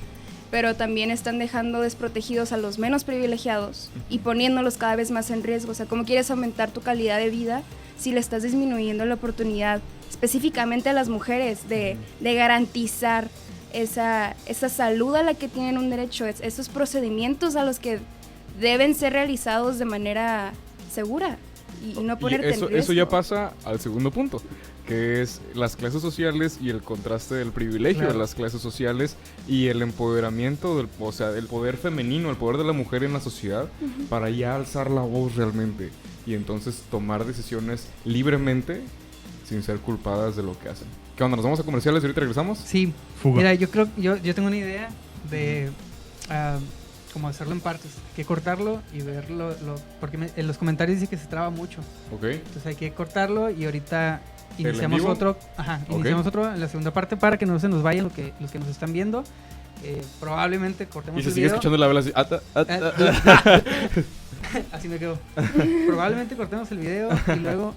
pero también están dejando desprotegidos a los menos privilegiados y poniéndolos cada vez más en riesgo. O sea, ¿cómo quieres aumentar tu calidad de vida si le estás disminuyendo la oportunidad específicamente a las mujeres de garantizar esa salud a la que tienen un derecho, esos procedimientos a los que deben ser realizados de manera segura y no ponerte en riesgo? Eso ya pasa al segundo punto, que es las clases sociales y el contraste del privilegio Claro. de las clases sociales y el empoderamiento, o sea, el poder femenino, el poder de la mujer en la sociedad, para ya alzar la voz realmente y entonces tomar decisiones libremente sin ser culpadas de lo que hacen. ¿Qué onda? ¿Nos vamos a comerciales y ahorita regresamos? Sí, Fuga. mira, yo creo, yo tengo una idea de como hacerlo en partes, que cortarlo y verlo, porque en los comentarios dice que se traba mucho, Ok. entonces hay que cortarlo y ahorita ¿El en iniciamos vivo? otro, Ok. iniciamos otro en la segunda parte para que no se nos vayan los que nos están viendo. Probablemente cortemos Y se el sigue video. escuchando la vela así. Así me quedo. Probablemente cortemos el video y luego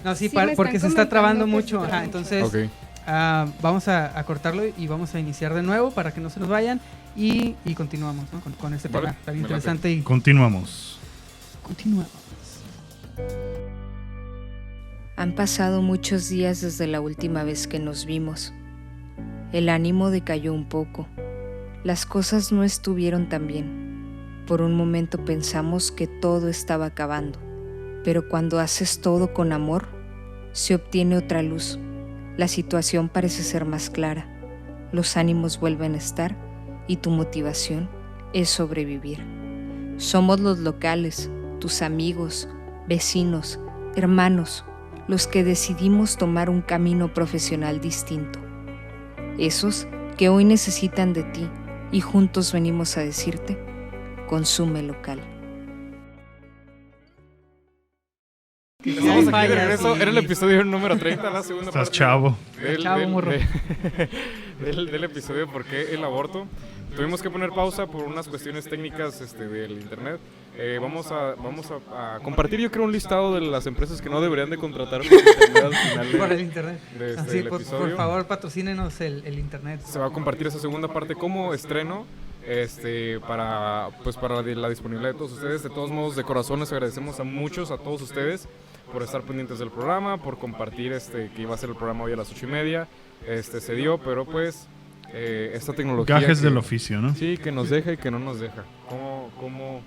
no, sí, Sí, me porque están se está trabando comentando que mucho, se traba entonces Ok. Vamos a cortarlo y vamos a iniciar de nuevo para que no se nos vayan y continuamos, ¿no? con este Vale, tema tan me interesante y Continuamos. continuamos. Han pasado muchos días desde la última vez que nos vimos. El ánimo decayó un poco. Las cosas no estuvieron tan bien. Por un momento pensamos que todo estaba acabando, pero cuando haces todo con amor, se obtiene otra luz. La situación parece ser más clara. Los ánimos vuelven a estar y tu motivación es sobrevivir. Somos los locales, tus amigos, vecinos, hermanos, los que decidimos tomar un camino profesional distinto. Esos que hoy necesitan de ti y juntos venimos a decirte, consume local. Estamos aquí de regreso. Era el episodio número 30, la segunda Estás parte chavo. Morro. Del episodio ¿Por qué el aborto? Tuvimos que poner pausa por unas cuestiones técnicas del internet. Vamos a compartir, yo creo, un listado de las empresas que no deberían de contratar por internet al final Por el internet. Así, del por episodio. favor, patrocínenos el internet. Se va a compartir esa segunda parte como estreno para la disponibilidad de todos ustedes. De todos modos, de corazón les agradecemos a todos ustedes por estar pendientes del programa, por compartir que iba a ser el programa hoy a las 8:30. Se dio, pero pues esta tecnología Gajes del oficio, ¿no? sí, que nos deja y que no nos deja. ¿Cómo?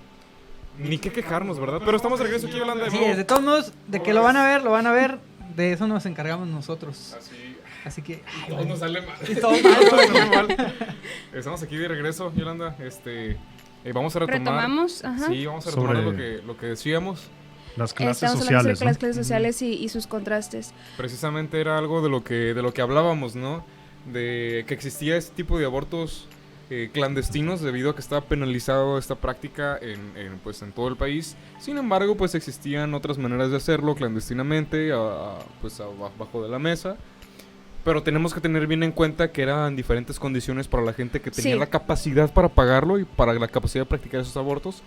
Ni qué quejarnos, ¿verdad? Pero estamos de regreso aquí, Yolanda. Así es, de todos modos, de que lo van a ver, de eso nos encargamos nosotros. Así que... Todo nos sale mal. Y todo mal, Todo nos sale mal. Estamos aquí de regreso, Yolanda. Vamos a retomar. Retomamos, ajá. Sí, vamos a retomar Sobre- lo que decíamos. Las clases Estamos hablando sociales, acerca de ¿no? las clases sociales y sus contrastes. Precisamente era algo de lo que hablábamos, ¿no? De que existía este tipo de abortos clandestinos debido a que estaba penalizado esta práctica en todo el país. Sin embargo, pues existían otras maneras de hacerlo clandestinamente, bajo de la mesa. Pero tenemos que tener bien en cuenta que eran diferentes condiciones para la gente que tenía Sí. la capacidad para pagarlo y para la capacidad de practicar esos abortos.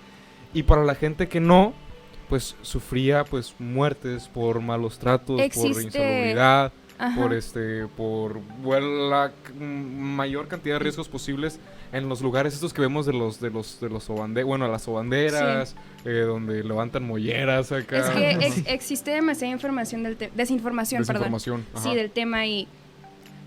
Y para la gente que no, pues sufría pues muertes por malos tratos, por Existe- insalubridad, Ajá. por la mayor cantidad de riesgos posibles en los lugares estos que vemos de las sobanderas, donde levantan molleras acá. Es que existe demasiada información desinformación, perdón. Desinformación, ajá. Sí, del tema y,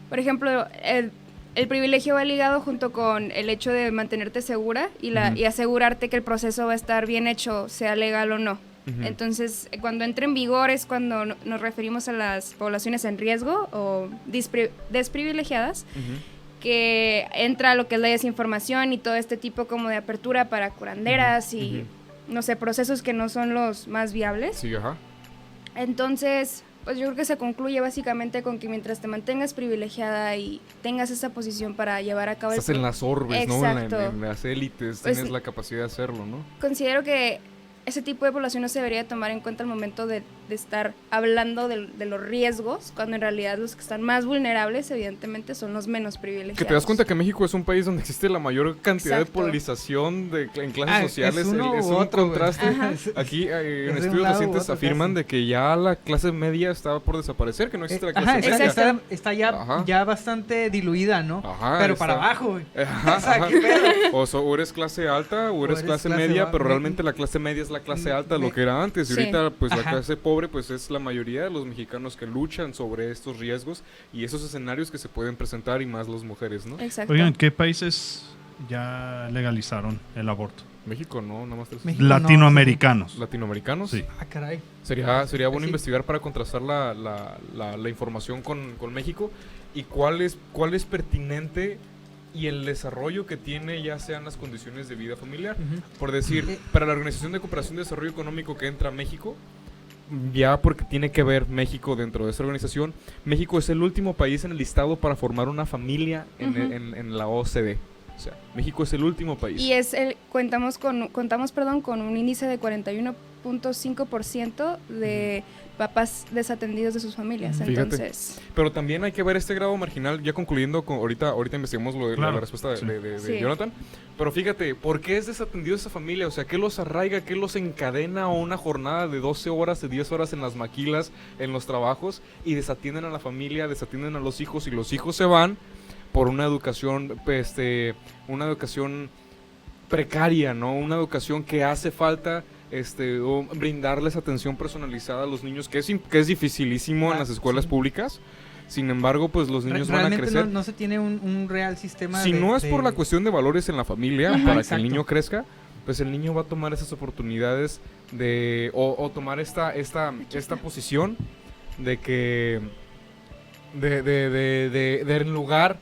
por ejemplo, el privilegio va ligado junto con el hecho de mantenerte segura y asegurarte que el proceso va a estar bien hecho, sea legal o no. Ujú. Entonces, cuando entra en vigor es cuando nos referimos a las poblaciones en riesgo o desprivilegiadas, Ujú. que entra lo que es la desinformación y todo este tipo como de apertura para curanderas y, no sé, procesos que no son los más viables. Sí, ajá. Entonces, pues yo creo que se concluye básicamente con que mientras te mantengas privilegiada y tengas esa posición para llevar a cabo Estás en las orbes, ¿no? Exacto. En las élites, Pues tienes sí. la capacidad de hacerlo, ¿no? Considero que ese tipo de población no se debería tomar en cuenta al momento de estar hablando de los riesgos, cuando en realidad los que están más vulnerables, evidentemente, son los menos privilegiados. Que te das cuenta que México es un país donde existe la mayor cantidad Exacto. de polarización en clases Ah, sociales. es uno Es u un otro, güey. contraste. Ajá. Aquí en Es de un estudios lado u recientes otro afirman casi. de que ya la clase media está por desaparecer, que no existe la clase Ajá, media. está Ajá. ya bastante diluida, ¿no? Ajá, Pero está- para abajo, güey. Ajá, O sea, ajá. qué pedo. O eres clase alta o eres eres clase clase media, ba- pero me- realmente la clase media es la clase alta, lo que era antes. Y Sí. ahorita, pues la Ajá. clase pobre, pues es la mayoría de los mexicanos que luchan sobre estos riesgos y esos escenarios que se pueden presentar, y más las mujeres, ¿no? Exacto. Oigan, ¿qué países ya legalizaron el aborto? México no, nada más tres. México no, Latinoamericanos. Latinoamericanos. Sí. Ah, caray. Sería bueno Sí. investigar para contrastar la información con México y cuál es pertinente y el desarrollo que tiene, ya sean las condiciones de vida familiar. Ujú. Por decir, para la Organización de Cooperación y Desarrollo Económico que entra a México, ya porque tiene que ver México dentro de esta organización, México es el último país en el listado para formar una familia Ujú. en la OCDE. O sea, México es el último país. Y contamos con un índice de 41.5% de papás desatendidos de sus familias. Fíjate. Entonces, Pero también hay que ver este grado marginal, ya concluyendo, ahorita investigamos lo de Claro. la respuesta de, Sí. de Jonathan. Pero fíjate, ¿por qué es desatendido esa familia? O sea, ¿qué los arraiga? ¿Qué los encadena a una jornada de 12 horas, de 10 horas en las maquilas, en los trabajos? Y desatienden a la familia, desatienden a los hijos, y los hijos se van por una educación, una educación precaria, ¿no? Una educación que hace falta o brindarles atención personalizada a los niños, que es dificilísimo en las escuelas Sí. públicas. Sin embargo, pues los niños van a Realmente crecer. no se tiene un real sistema Si de... no es por la cuestión de valores en la familia, Ajá, para que exacto. el niño crezca, pues el niño va a tomar esas oportunidades o tomar esta posición de que de en lugar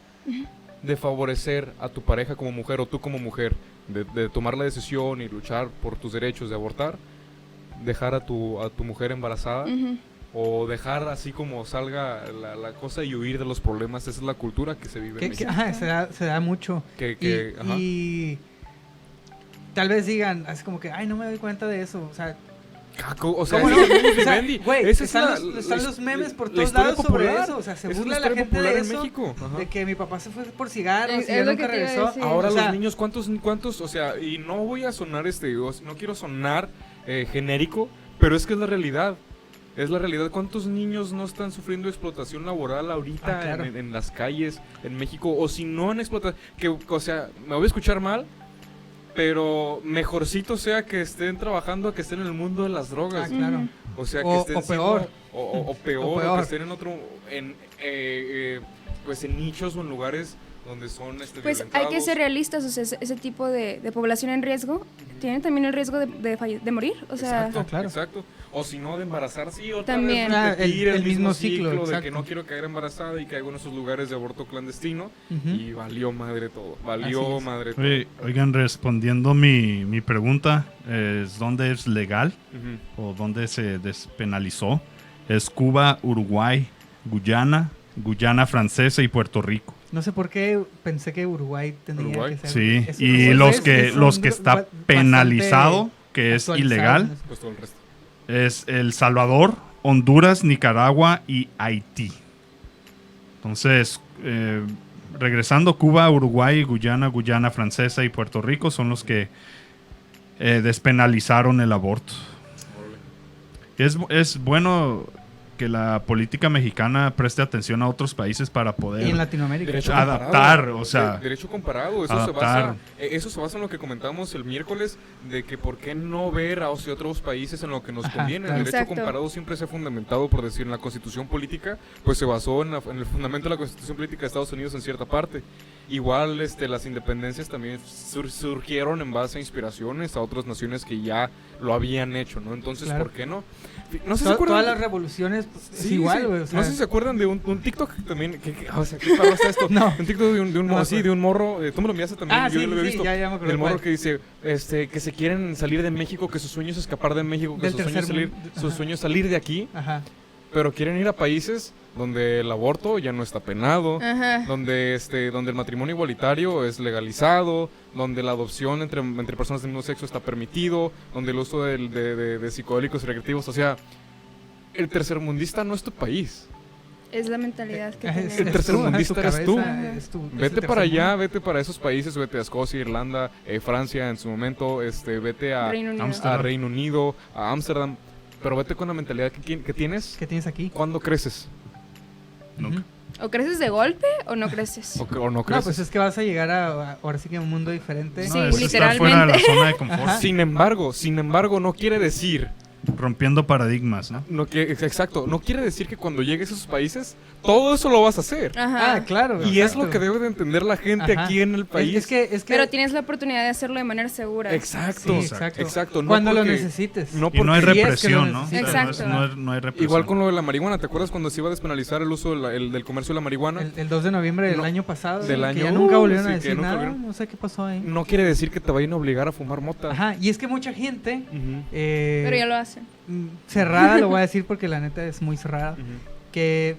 de favorecer a tu pareja como mujer o tú como mujer, de tomar la decisión y luchar por tus derechos de abortar, dejar a tu mujer embarazada. ujú. O dejar así como salga la cosa y huir de los problemas. Esa es la cultura que se vive en México. Ajá, se da mucho. Ajá. Y tal vez digan, así como que, ay, no me doy cuenta de eso. O sea, Caco, o sea, ¿cómo es no? el mundo O sea, Vivendi. güey, Esa es están los memes por la todos historia lados sobre popular. eso. O sea, se Esa es burla la la historia gente popular de en eso. México. Ajá. De que mi papá se fue por cigarros y Es ya lo nunca que te iba a regresó. decir. Ahora O sea, los niños, ¿cuántos? O sea, y no voy a sonar no quiero sonar genérico, pero es que es la realidad. Es la realidad. ¿Cuántos niños no están sufriendo explotación laboral ahorita Claro. en las calles en México? O si no en explotación, o sea, me voy a escuchar mal, pero mejorcito sea que estén trabajando a que estén en el mundo de las drogas. claro. O sea, que O estén peor. o peor, O o peor. que estén en otro, pues en nichos o en lugares donde son Pues hay que ser realistas, o sea, ese tipo de población en riesgo tiene también el riesgo de morir, o sea, Exacto, claro. exacto. O si no, de embarazarse y otra También. vez repetir El el mismo mismo ciclo, ciclo, de que exacto. no quiero caer embarazada y caigo en esos lugares de aborto clandestino Ujú. y valió madre todo, Así valió es. madre todo. Oigan, respondiendo mi pregunta, es ¿dónde es legal Ujú. o dónde se despenalizó? Es Cuba, Uruguay, Guyana Francesa y Puerto Rico. No sé por qué pensé que Uruguay tendría Uruguay. que ser. Sí, eso- y eso los es- que son los que está bastante penalizado, que es actualizados. ilegal, Pues todo el resto. es El Salvador, Honduras, Nicaragua y Haití. Entonces, regresando, Cuba, Uruguay, Guyana Francesa y Puerto Rico son los que despenalizaron el aborto. Es bueno que la política mexicana preste atención a otros países para Y en poder Latinoamérica. Derecho adaptar, comparado. o sea, Derecho comparado, adaptar. eso se basa en lo que comentamos el miércoles, de que por qué no ver hacia otros países en lo que nos Ajá, conviene. claro. El derecho Exacto. comparado siempre se ha fundamentado, por decir, en la Constitución política, pues se basó en el fundamento de la Constitución política de Estados Unidos en cierta parte. Igual las independencias también surgieron en base a inspiraciones a otras naciones que ya lo habían hecho, ¿no? Entonces, Claro. ¿por qué no? No sé si se acuerdan. Todas las revoluciones pues, es Sí, igual, sí. güey. O sea, No sé si se acuerdan de un TikTok también. O sea, ¿qué paro está esto? No. Un TikTok de un, No, así, pues. de un morro. Tú me lo enviaste también. Ah, yo sí, lo había sí, visto. ya me acuerdo Del morro cuál. que dice que se quieren salir de México, que su sueño es escapar de México, que Del su sueño, tercer es salir, mundo. su Ajá. sueño es salir de aquí, Ajá. pero quieren ir a países donde el aborto ya no está penado. ajá. Donde el matrimonio igualitario es legalizado, donde la adopción entre personas del mismo sexo está permitido, donde el uso de psicodélicos y recreativos, o sea, el tercermundista no es tu país. Es la mentalidad que Es- tenemos. El es tercermundista tu eres tú. cabeza, es tu- es Vete el para tercer allá, mundo. vete para esos países, vete a Escocia, Irlanda, Francia en su momento, vete a Reino Unido. Amsterdam. Reino Unido, a Ámsterdam, pero vete con la mentalidad que tienes. ¿Qué tienes aquí? ¿Cuándo creces? Nunca. Ujú. ¿O creces de golpe o no creces? O no No, creces. pues es que vas a llegar ahora sí que a un mundo diferente. Sí, es estar fuera de la zona de confort, Ajá. Sin embargo, no quiere decir rompiendo paradigmas, ¿no? exacto, no quiere decir que cuando llegues a esos países todo eso lo vas a hacer. Ajá. Ah, claro. Y es exacto. lo que debe de entender la gente Ajá. aquí en el país. Es que Pero tienes la oportunidad de hacerlo de manera segura. Exacto, Sí, exacto. exacto. No Cuando lo porque- necesites. no Y no hay porque- Y es que represión, lo ¿no? necesitas. Exacto. No hay represión. Igual con lo de la marihuana, ¿te acuerdas cuando se iba a despenalizar el uso del comercio de la marihuana? El 2 de noviembre del No, año pasado. del que año- ya nunca volvieron sí, a que decir nunca nada. volvieron. No sé qué pasó ahí. No quiere decir que te vayan a obligar a fumar mota. Ajá, y es que mucha gente Ujú, eh, Pero ya lo hacen. cerrada, lo voy a decir porque la neta es muy cerrada, ujú. que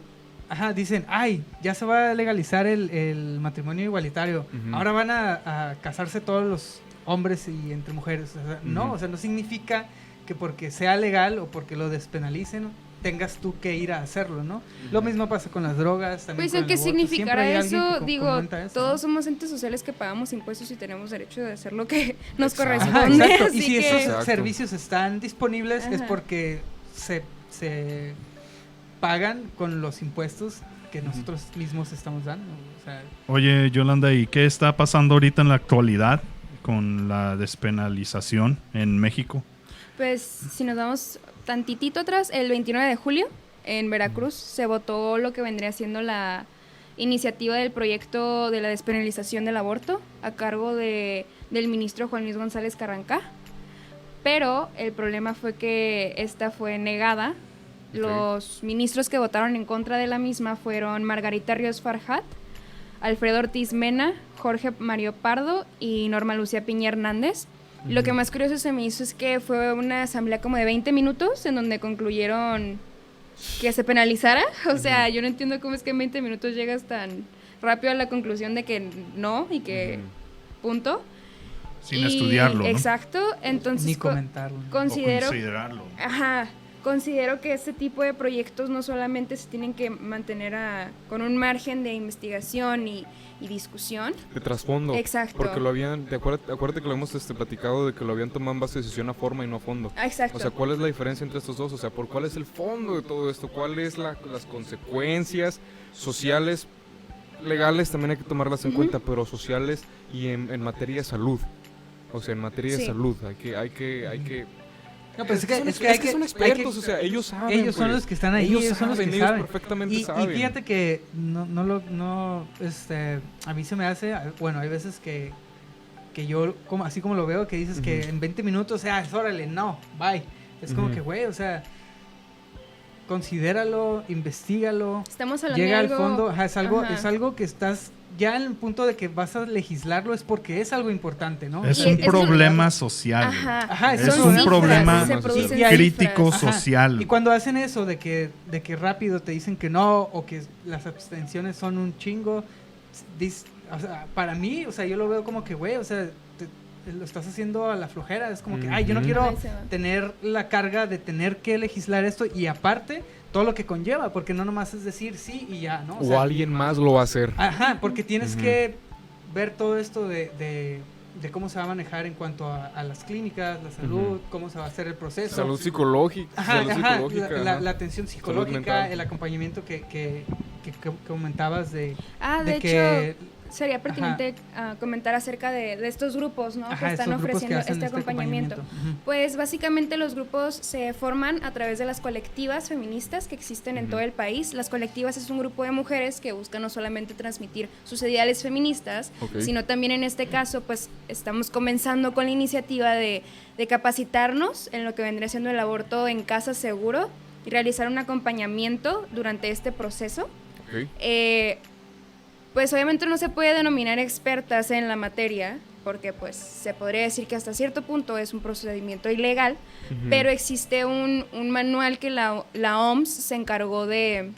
dicen, ay, ya se va a legalizar el matrimonio igualitario. Ujú. Ahora van a casarse todos los hombres y entre mujeres. O sea, no, Ujú. o sea, no significa que porque sea legal o porque lo despenalicen tengas tú que ir a hacerlo, ¿no? Lo mismo pasa con las drogas, también Pues con aunque el aborto. Siempre significara hay alguien eso, que digo, comenta eso, todos ¿no? somos entes sociales que pagamos impuestos y tenemos derecho de hacer lo que nos Exacto. corresponde. Exacto. Y así si que- esos Exacto. servicios están disponibles es Ajá. porque se pagan con los impuestos que nosotros mismos estamos dando. O sea, Oye, Yolanda, ¿y qué está pasando ahorita en la actualidad con la despenalización en México? Pues si nos vamos tantitito atrás, el 29 de julio en Veracruz se votó lo que vendría siendo la iniciativa del proyecto de la despenalización del aborto a cargo del ministro Juan Luis González Carrancá, pero el problema fue que esta fue negada. Ok. Los ministros que votaron en contra de la misma fueron Margarita Ríos Farjat, Alfredo Ortiz Mena, Jorge Mario Pardo y Norma Lucía Piña Hernández. Lo que más curioso se me hizo es que fue una asamblea como de 20 minutos en donde concluyeron que se penalizara. O sea, yo no entiendo cómo es que en 20 minutos llegas tan rápido a la conclusión de que no y que punto. Sin estudiarlo, ¿no? Exacto, entonces ni comentarlo. ¿no? O considero considerarlo. considero que este tipo de proyectos no solamente se tienen que mantener con un margen de investigación y discusión. De trasfondo. Exacto. Porque lo habían, acuérdate que lo hemos platicado de que lo habían tomado en base de decisión a forma y no a fondo. Exacto. O sea, ¿cuál es la diferencia entre estos dos? O sea, ¿cuál es el fondo de todo esto? ¿Cuáles las consecuencias sociales, legales también hay que tomarlas en cuenta, pero sociales y en materia de salud? O sea, en materia de Sí. salud hay que No, pues es que son expertos, o sea, ellos saben. ellos son pues. los que están ahí, ellos son los que ellos saben. perfectamente Y saben. fíjate que a mí se me hace, bueno, hay veces que yo, así como lo veo, que dices que en 20 minutos, órale, no, bye. Es como Ujú. que, güey, o sea, considéralo, investígalo, Estamos hablando llega de al algo, fondo, es Ajá. algo que estás ya en el punto de que vas a legislarlo, es porque es algo importante, ¿no? Es Y un es- problema social. Ajá, es Es son un cifras, problema se producen y ahí- crítico cifras. social. Y cuando hacen eso de que rápido te dicen que no o que las abstenciones son un chingo, o sea, para mí, o sea, yo lo veo como que, güey, o sea, lo estás haciendo a la flojera, es como que, ay, yo no Ujú. quiero Ahí se va. tener la carga de tener que legislar esto y aparte todo lo que conlleva, porque no nomás es decir sí y ya, ¿no? O sea, alguien más lo va a hacer. Ajá, porque tienes Ujú. que ver todo esto de cómo se va a manejar en cuanto a las clínicas, la salud, cómo se va a hacer el proceso. Salud psicológica. Ajá, salud ajá, psicológica, la ajá. atención mental. psicológica, el acompañamiento que comentabas de De que hecho, sería pertinente comentar acerca de estos grupos, ¿no? ajá, que están estos grupos que ofreciendo hacen este acompañamiento. Ujú. Pues básicamente los grupos se forman a través de las colectivas feministas que existen en Ujú. todo el país. Las colectivas es un grupo de mujeres que buscan no solamente transmitir sus ideales feministas, Ok. sino también en este caso, pues estamos comenzando con la iniciativa de capacitarnos en lo que vendría siendo el aborto en casa seguro y realizar un acompañamiento durante este proceso. Ok. Pues obviamente no se puede denominar expertas en la materia, porque pues se podría decir que hasta cierto punto es un procedimiento ilegal, Ujú. pero existe un manual que la OMS se encargó de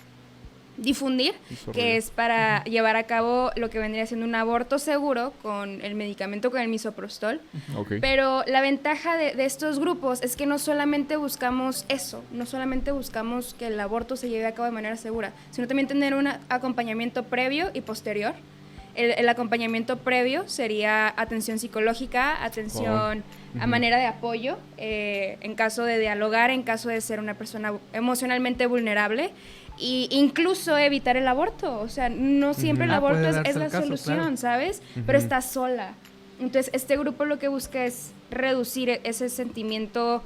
difundir, que es para llevar a cabo lo que vendría siendo un aborto seguro con el medicamento, con el misoprostol. Ok. Pero la ventaja de estos grupos es que no solamente buscamos eso, no solamente buscamos que el aborto se lleve a cabo de manera segura, sino también tener un acompañamiento previo y posterior. El acompañamiento previo sería atención psicológica, atención a manera de apoyo, en caso de dialogar, en caso de ser una persona emocionalmente vulnerable, e incluso evitar el aborto. O sea, no siempre el Ah, aborto puede es darse la el caso, solución, claro. ¿sabes? Pero estás sola. Entonces, este grupo lo que busca es reducir ese sentimiento,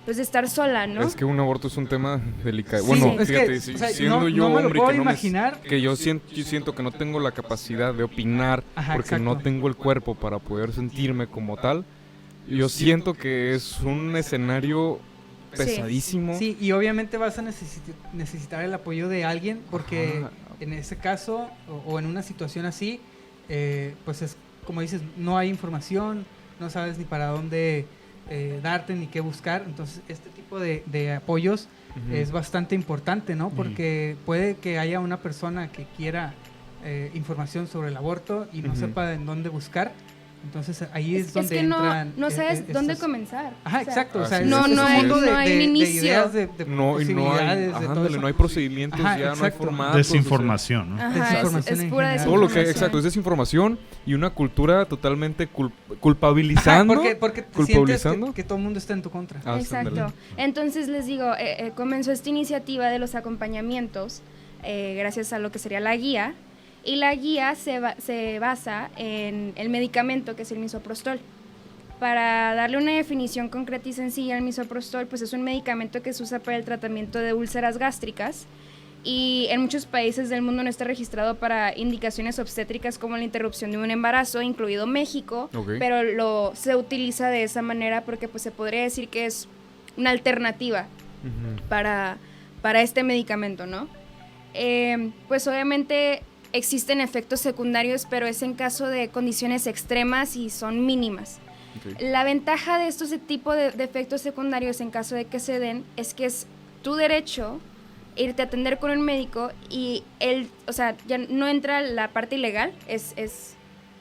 pues, de estar sola, ¿no? Es que un aborto es un tema delicado. Sí, Bueno, es que, fíjate, o sea, siendo no yo me lo hombre puedo que no imaginar. que yo siento que no tengo la capacidad de opinar Ajá, porque exacto. no tengo el cuerpo para poder sentirme como tal. Yo siento que es un escenario Sí. pesadísimo. Sí, y obviamente vas a necesitar el apoyo de alguien porque Ajá. en ese caso o en una situación así, pues es como dices, no hay información, no sabes ni para dónde darte ni qué buscar. Entonces este tipo de apoyos es bastante importante, ¿no? Porque puede que haya una persona que quiera información sobre el aborto y no sepa en dónde buscar. Entonces ahí es donde que entran... no sabes dónde comenzar. Ajá, O sea, exacto. O sea, no hay un inicio. ideas, de No hay, posibilidades, de todo eso. no hay procedimientos, Ajá, ya no hay exacto. formatos. Desinformación, ¿no? Ajá, Desinformación es en pura general. Todo lo que, desinformación. exacto, es desinformación y una cultura totalmente Ajá, culpabilizando. porque te sientes culpabilizando. que todo el mundo está en tu contra. Ah, Exacto. ándale. Entonces les digo, comenzó esta iniciativa de los acompañamientos gracias a lo que sería la guía. Y la guía se basa en el medicamento que es el misoprostol. Para darle una definición concreta y sencilla al misoprostol, pues es un medicamento que se usa para el tratamiento de úlceras gástricas y en muchos países del mundo no está registrado para indicaciones obstétricas como la interrupción de un embarazo, incluido México, Ok. pero se utiliza de esa manera porque pues se podría decir que es una alternativa Ujú. para este medicamento, ¿no? Pues obviamente existen efectos secundarios, pero es en caso de condiciones extremas y son mínimas. Ok. La ventaja de estos tipo de efectos secundarios en caso de que se den es que es tu derecho irte a atender con un médico y o sea, ya no entra la parte ilegal, es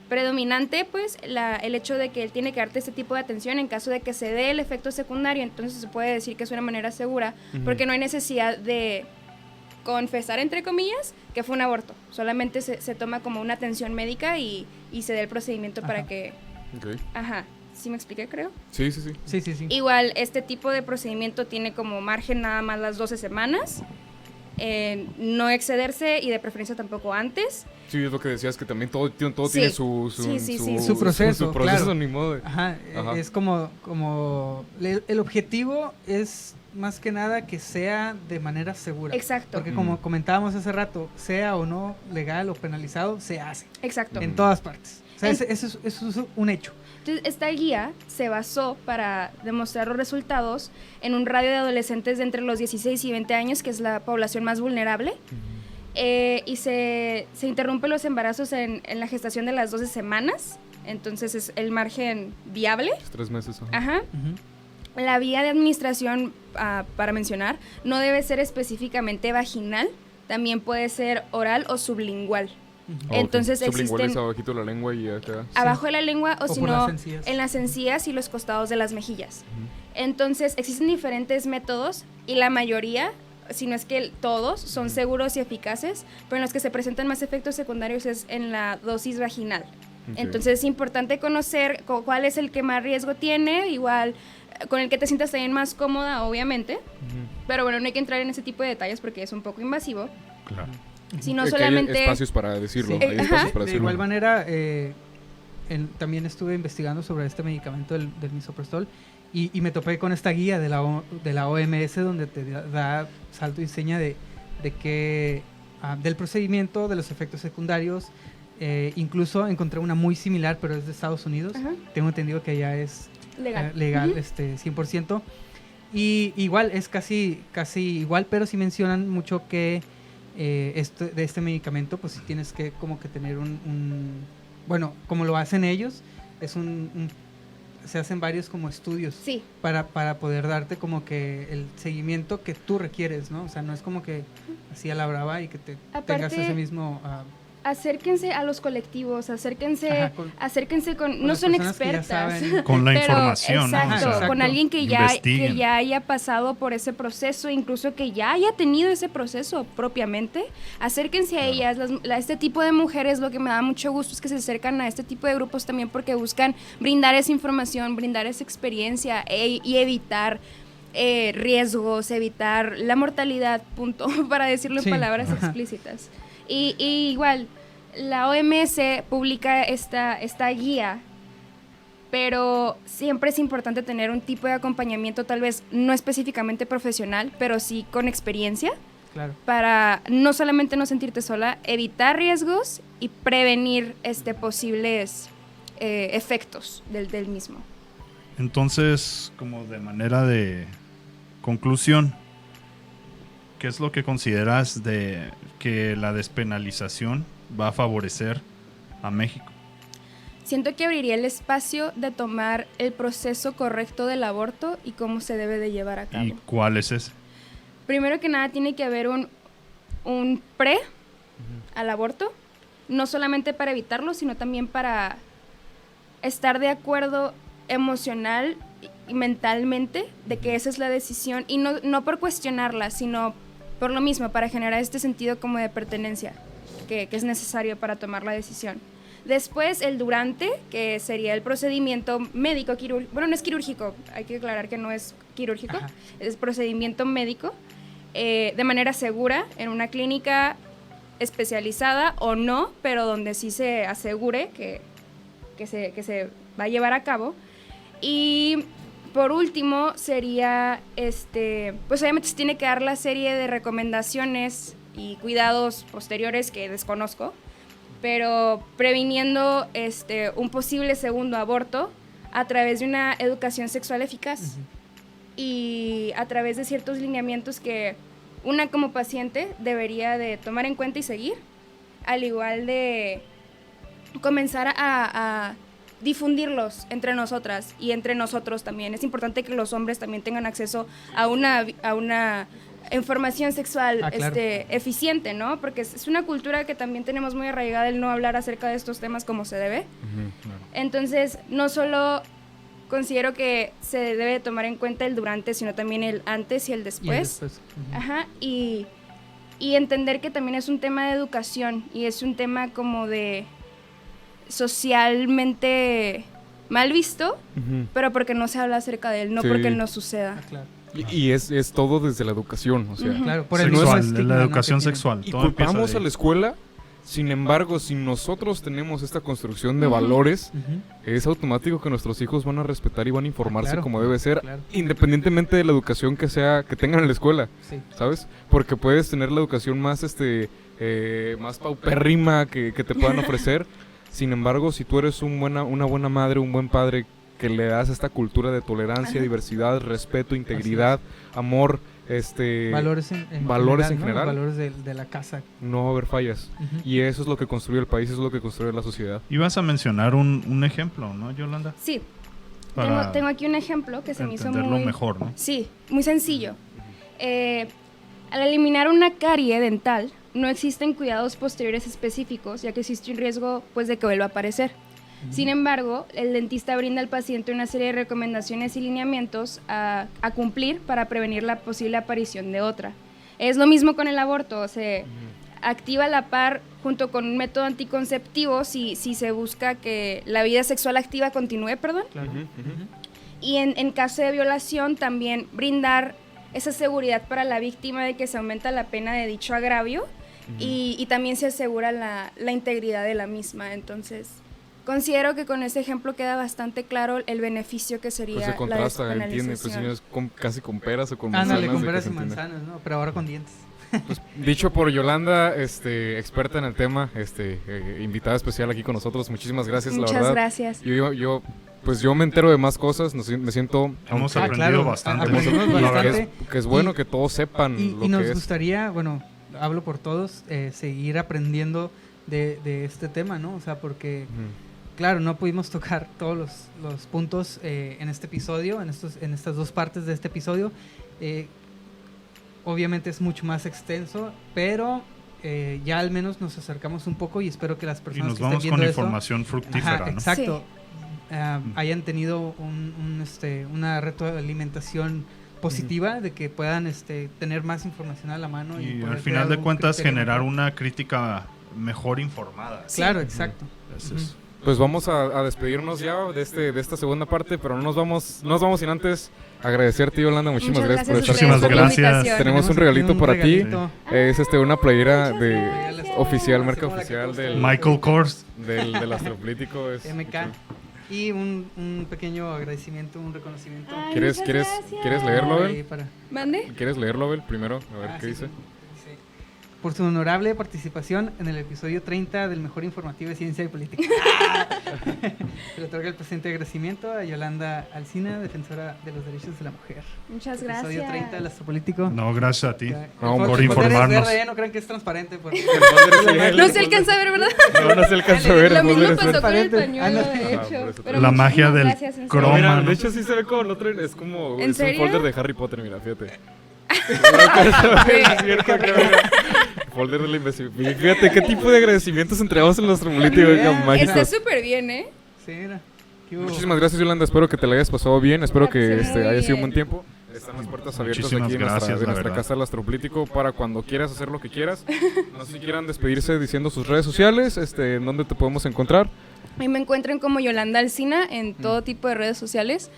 predominante pues el hecho de que él tiene que darte este tipo de atención en caso de que se dé el efecto secundario, entonces se puede decir que es una manera segura, porque no hay necesidad de confesar, entre comillas, que fue un aborto. Solamente se toma como una atención médica y se da el procedimiento para que... Ok. Ajá, ¿sí me expliqué, creo? Sí, sí, sí. Sí, sí, sí. Igual, este tipo de procedimiento tiene como margen nada más las 12 semanas, no excederse y de preferencia tampoco antes. Sí, es lo que decías, que también todo Sí. tiene su Su proceso, su proceso, claro. ni modo. Ajá, Ajá. es como el objetivo es más que nada que sea de manera segura. Exacto, Porque como comentábamos hace rato, sea o no legal o penalizado, se hace exacto. en todas partes. O sea, En- eso es un hecho. Entonces, esta guía se basó para demostrar los resultados en un radio de adolescentes de entre los 16 y 20 años, que es la población más vulnerable, y se interrumpen los embarazos en la gestación de las 12 semanas, entonces es el margen viable. 3 meses. Ajá. Ajá. La vía de administración, para mencionar, no debe ser específicamente vaginal, también puede ser oral o sublingual. Ah, ok. Entonces Sublingual existen es abajito de la lengua y acá. abajo de la lengua o O si por no las encías. en las encías y los costados de las mejillas. Entonces existen diferentes métodos y la mayoría, si no es que todos, son seguros y eficaces, pero en los que se presentan más efectos secundarios es en la dosis vaginal. Ok. Entonces es importante conocer cuál es el que más riesgo tiene, igual con el que te sientas también más cómoda, obviamente, Ujú. pero bueno, no hay que entrar en ese tipo de detalles porque es un poco invasivo, Claro. sino Que hay solamente... espacios para decirlo. Sí. Hay espacios Ajá. para De decirlo. igual manera, también estuve investigando sobre este medicamento del misoprostol y me topé con esta guía de la OMS donde te da salto y seña de que del procedimiento, de los efectos secundarios. Incluso encontré una muy similar, pero es de Estados Unidos. Ajá, Tengo entendido que allá es legal. legal, Ujú. 100%. Y igual, es casi igual, pero sí mencionan mucho que de este medicamento, pues sí tienes que como que tener bueno, como lo hacen ellos, es se hacen varios como estudios Sí, para poder darte como que el seguimiento que tú requieres, ¿no? O sea, no es como que así a la brava y que te tengas Aparte- ese mismo... acérquense a los colectivos, acérquense Ajá, con no las son personas que ya expertas. saben. Con la Pero, información, ¿no? O exacto, sea, con alguien que ya investiguen. haya pasado por ese proceso, incluso que ya haya tenido ese proceso propiamente, acérquense a ellas. Este tipo de mujeres, lo que me da mucho gusto es que se acercan a este tipo de grupos también porque buscan brindar esa información, brindar esa experiencia y evitar riesgos, evitar la mortalidad, punto, para decirlo en Sí. palabras Ajá. explícitas. Y igual, la OMS publica esta guía, pero siempre es importante tener un tipo de acompañamiento, tal vez no específicamente profesional, pero sí con experiencia, Claro. para no solamente no sentirte sola, evitar riesgos y prevenir posibles efectos del mismo. Entonces, como de manera de conclusión, ¿qué es lo que consideras de que la despenalización va a favorecer a México? siento que abriría el espacio de tomar el proceso correcto del aborto y cómo se debe de llevar a cabo. ¿Y cuál es ese? Primero que nada tiene que haber un pre al aborto, no solamente para evitarlo, sino también para estar de acuerdo emocional y mentalmente de que esa es la decisión, y no por cuestionarla, sino por lo mismo, para generar este sentido como de pertenencia que es necesario para tomar la decisión. Después el durante, que sería el procedimiento médico quirúrgico. Bueno, no es quirúrgico, hay que aclarar que no es quirúrgico, Ajá. es procedimiento médico, de manera segura, en una clínica especializada o no, pero donde sí se asegure que se va a llevar a cabo. Y por último sería, pues obviamente se tiene que dar la serie de recomendaciones y cuidados posteriores que desconozco, pero previniendo un posible segundo aborto a través de una educación sexual eficaz y a través de ciertos lineamientos que una como paciente debería de tomar en cuenta y seguir, al igual de comenzar a difundirlos entre nosotras y entre nosotros también. Es importante que los hombres también tengan acceso a una información sexual claro. Eficiente, ¿no? Porque es una cultura que también tenemos muy arraigada el no hablar acerca de estos temas como se debe. Claro. Entonces, no solo considero que se debe tomar en cuenta el durante, sino también el antes y el después. Y el después. Ajá, y entender que también es un tema de educación y es un tema como de socialmente mal visto, pero porque no se habla acerca de él, no Sí. porque no suceda. Claro. Y es todo desde la educación, o sea. Claro, por el Sexual, mismo estigma, la ¿no? educación que tiene. sexual. Y todo empieza culpamos de a ahí. la escuela, sin embargo, si nosotros tenemos esta construcción de valores, Ujú. es automático que nuestros hijos van a respetar y van a informarse claro. como debe ser, Claro. independientemente de la educación que tengan en la escuela, Sí. ¿sabes? Porque puedes tener la educación más más paupérrima que te puedan ofrecer. Sin embargo, si tú eres una buena madre, un buen padre, que le das esta cultura de tolerancia, Ajá. diversidad, respeto, integridad, amor, Valores en valores en ¿no? general. Valores de la casa. no va a haber fallas. Ujú. Y eso es lo que construye el país, eso es lo que construye la sociedad. Ibas a mencionar un ejemplo, ¿no, Yolanda? Sí, Para tengo aquí un ejemplo que se me hizo entenderlo muy... mejor, ¿no? Sí, muy sencillo. Al eliminar una carie dental, no existen cuidados posteriores específicos, ya que existe un riesgo pues, de que vuelva a aparecer. Sin embargo, el dentista brinda al paciente una serie de recomendaciones y lineamientos a cumplir para prevenir la posible aparición de otra. Es lo mismo con el aborto, se activa a la par junto con un método anticonceptivo si se busca que la vida sexual activa continúe, perdón. Claro. Y en caso de violación también brindar esa seguridad para la víctima de que se aumenta la pena de dicho agravio y también se asegura la integridad de la misma. Entonces, considero que con ese ejemplo queda bastante claro el beneficio que sería Pues se la contrasta, entiende, pues despenalización. señores, casi con peras o con manzanas. Ándale, con de peras que y se entiende. manzanas, ¿no? Pero ahora con dientes. Pues, dicho por Yolanda, experta en el tema, invitada especial aquí con nosotros. Muchísimas gracias, la Muchas verdad. gracias. Yo me entero de más cosas, me siento... Hemos Ah, aprendido claro, bastante. aprendimos La verdad bastante. que es bueno Y- que todos sepan lo Y nos que es. gustaría, bueno, hablo por todos, seguir aprendiendo de este tema, ¿no? O sea, porque, claro, no pudimos tocar todos los puntos en este episodio, en estas dos partes de este episodio. Obviamente es mucho más extenso, pero ya al menos nos acercamos un poco y espero que las Y personas nos que estén vamos viendo con esto, información fructífera, ajá, ¿no? exacto, hayan tenido una retroalimentación positiva de que puedan tener más información a la mano Y poder al final crear de un cuentas criterio generar mejor. una crítica mejor informada. Claro, exacto. Eso Ujú. es. Pues vamos a despedirnos ya de esta segunda parte, pero no nos vamos sin antes agradecerte, Yolanda. Muchísimas Muchas gracias por estar Muchísimas con por nosotros. la gracias. invitación. Tenemos un aquí regalito para ti. regalito. Es una playera Muchas de gracias. oficial, Así marca como la que oficial costó. del Michael Kors. del astroplítico. MK. Y un pequeño agradecimiento, un reconocimiento. Ay, ¿Quieres- muchas quieres- gracias. quieres leerlo, Abel? Ahí para- ¿Mande? ¿Quieres leerlo, Abel, primero? A ver Ah, qué sí, dice. sí. por su honorable participación en el episodio 30 del Mejor Informativo de Ciencia y Política. Se le otorga el presente agradecimiento a Yolanda Alsina, defensora de los derechos de la mujer. Muchas Episodio gracias. 30 del Astropolítico. No, gracias a ti. No, por El folder informarnos. es verde, no crean que es transparente. Porque No se alcanza a ver, ¿verdad? No se alcanza a ver. Lo el mismo folder es pasó con el transparente. pañuelo, Ah, de por hecho. eso. Pero La magia muchísimas del gracias, en serio. croma. Mira, ¿no? de hecho sí se ve como el otro, es como ¿En es serio? un folder de Harry Potter, mira, fíjate. Es cierto, cabrón. Folder de la investigación. Fíjate qué tipo de agradecimientos entregamos en nuestro político Está mágicos. Está súper bien, ¿eh? Sí, mira. ¿Qué hubo? Muchísimas gracias, Yolanda. Espero que te la hayas pasado bien. Espero que Sí, muy haya sido un bien. buen tiempo. Están las puertas abiertas Muchísimas aquí en gracias, nuestra, la nuestra verdad. casa del Astropolítico para cuando quieras hacer lo que quieras. No sé si quieran despedirse diciendo sus redes sociales, en dónde te podemos encontrar. Y me encuentran como Yolanda Alsina en todo tipo de redes sociales.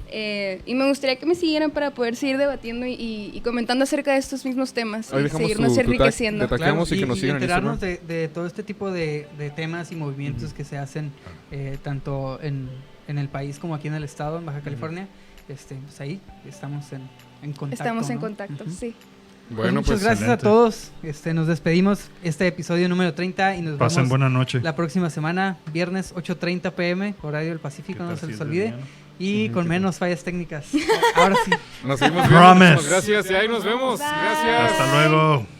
Y me gustaría que me siguieran para poder seguir debatiendo y comentando acerca de estos mismos temas. Ahí Y dejamos seguirnos tu tag enriqueciendo. de Taqueamos y que nos sigan en enterarnos Instagram. de todo este tipo de temas y movimientos que se hacen tanto en el país como aquí en el estado, en Baja California. Pues ahí estamos en contacto. Estamos en ¿no? contacto, Ujú. sí. Pues Bueno, muchas pues gracias a excelente. todos. Nos despedimos este episodio número 30 y nos Pasen vemos buena noche. la próxima semana, viernes 8:30 p.m., horario del Pacífico, no se les olvide. Y Ujú, con ¿qué menos fallas técnicas. Ahora sí. nos seguimos viendo. Promise. Muchísimas gracias y ahí nos vemos. Bye. Gracias. Hasta luego.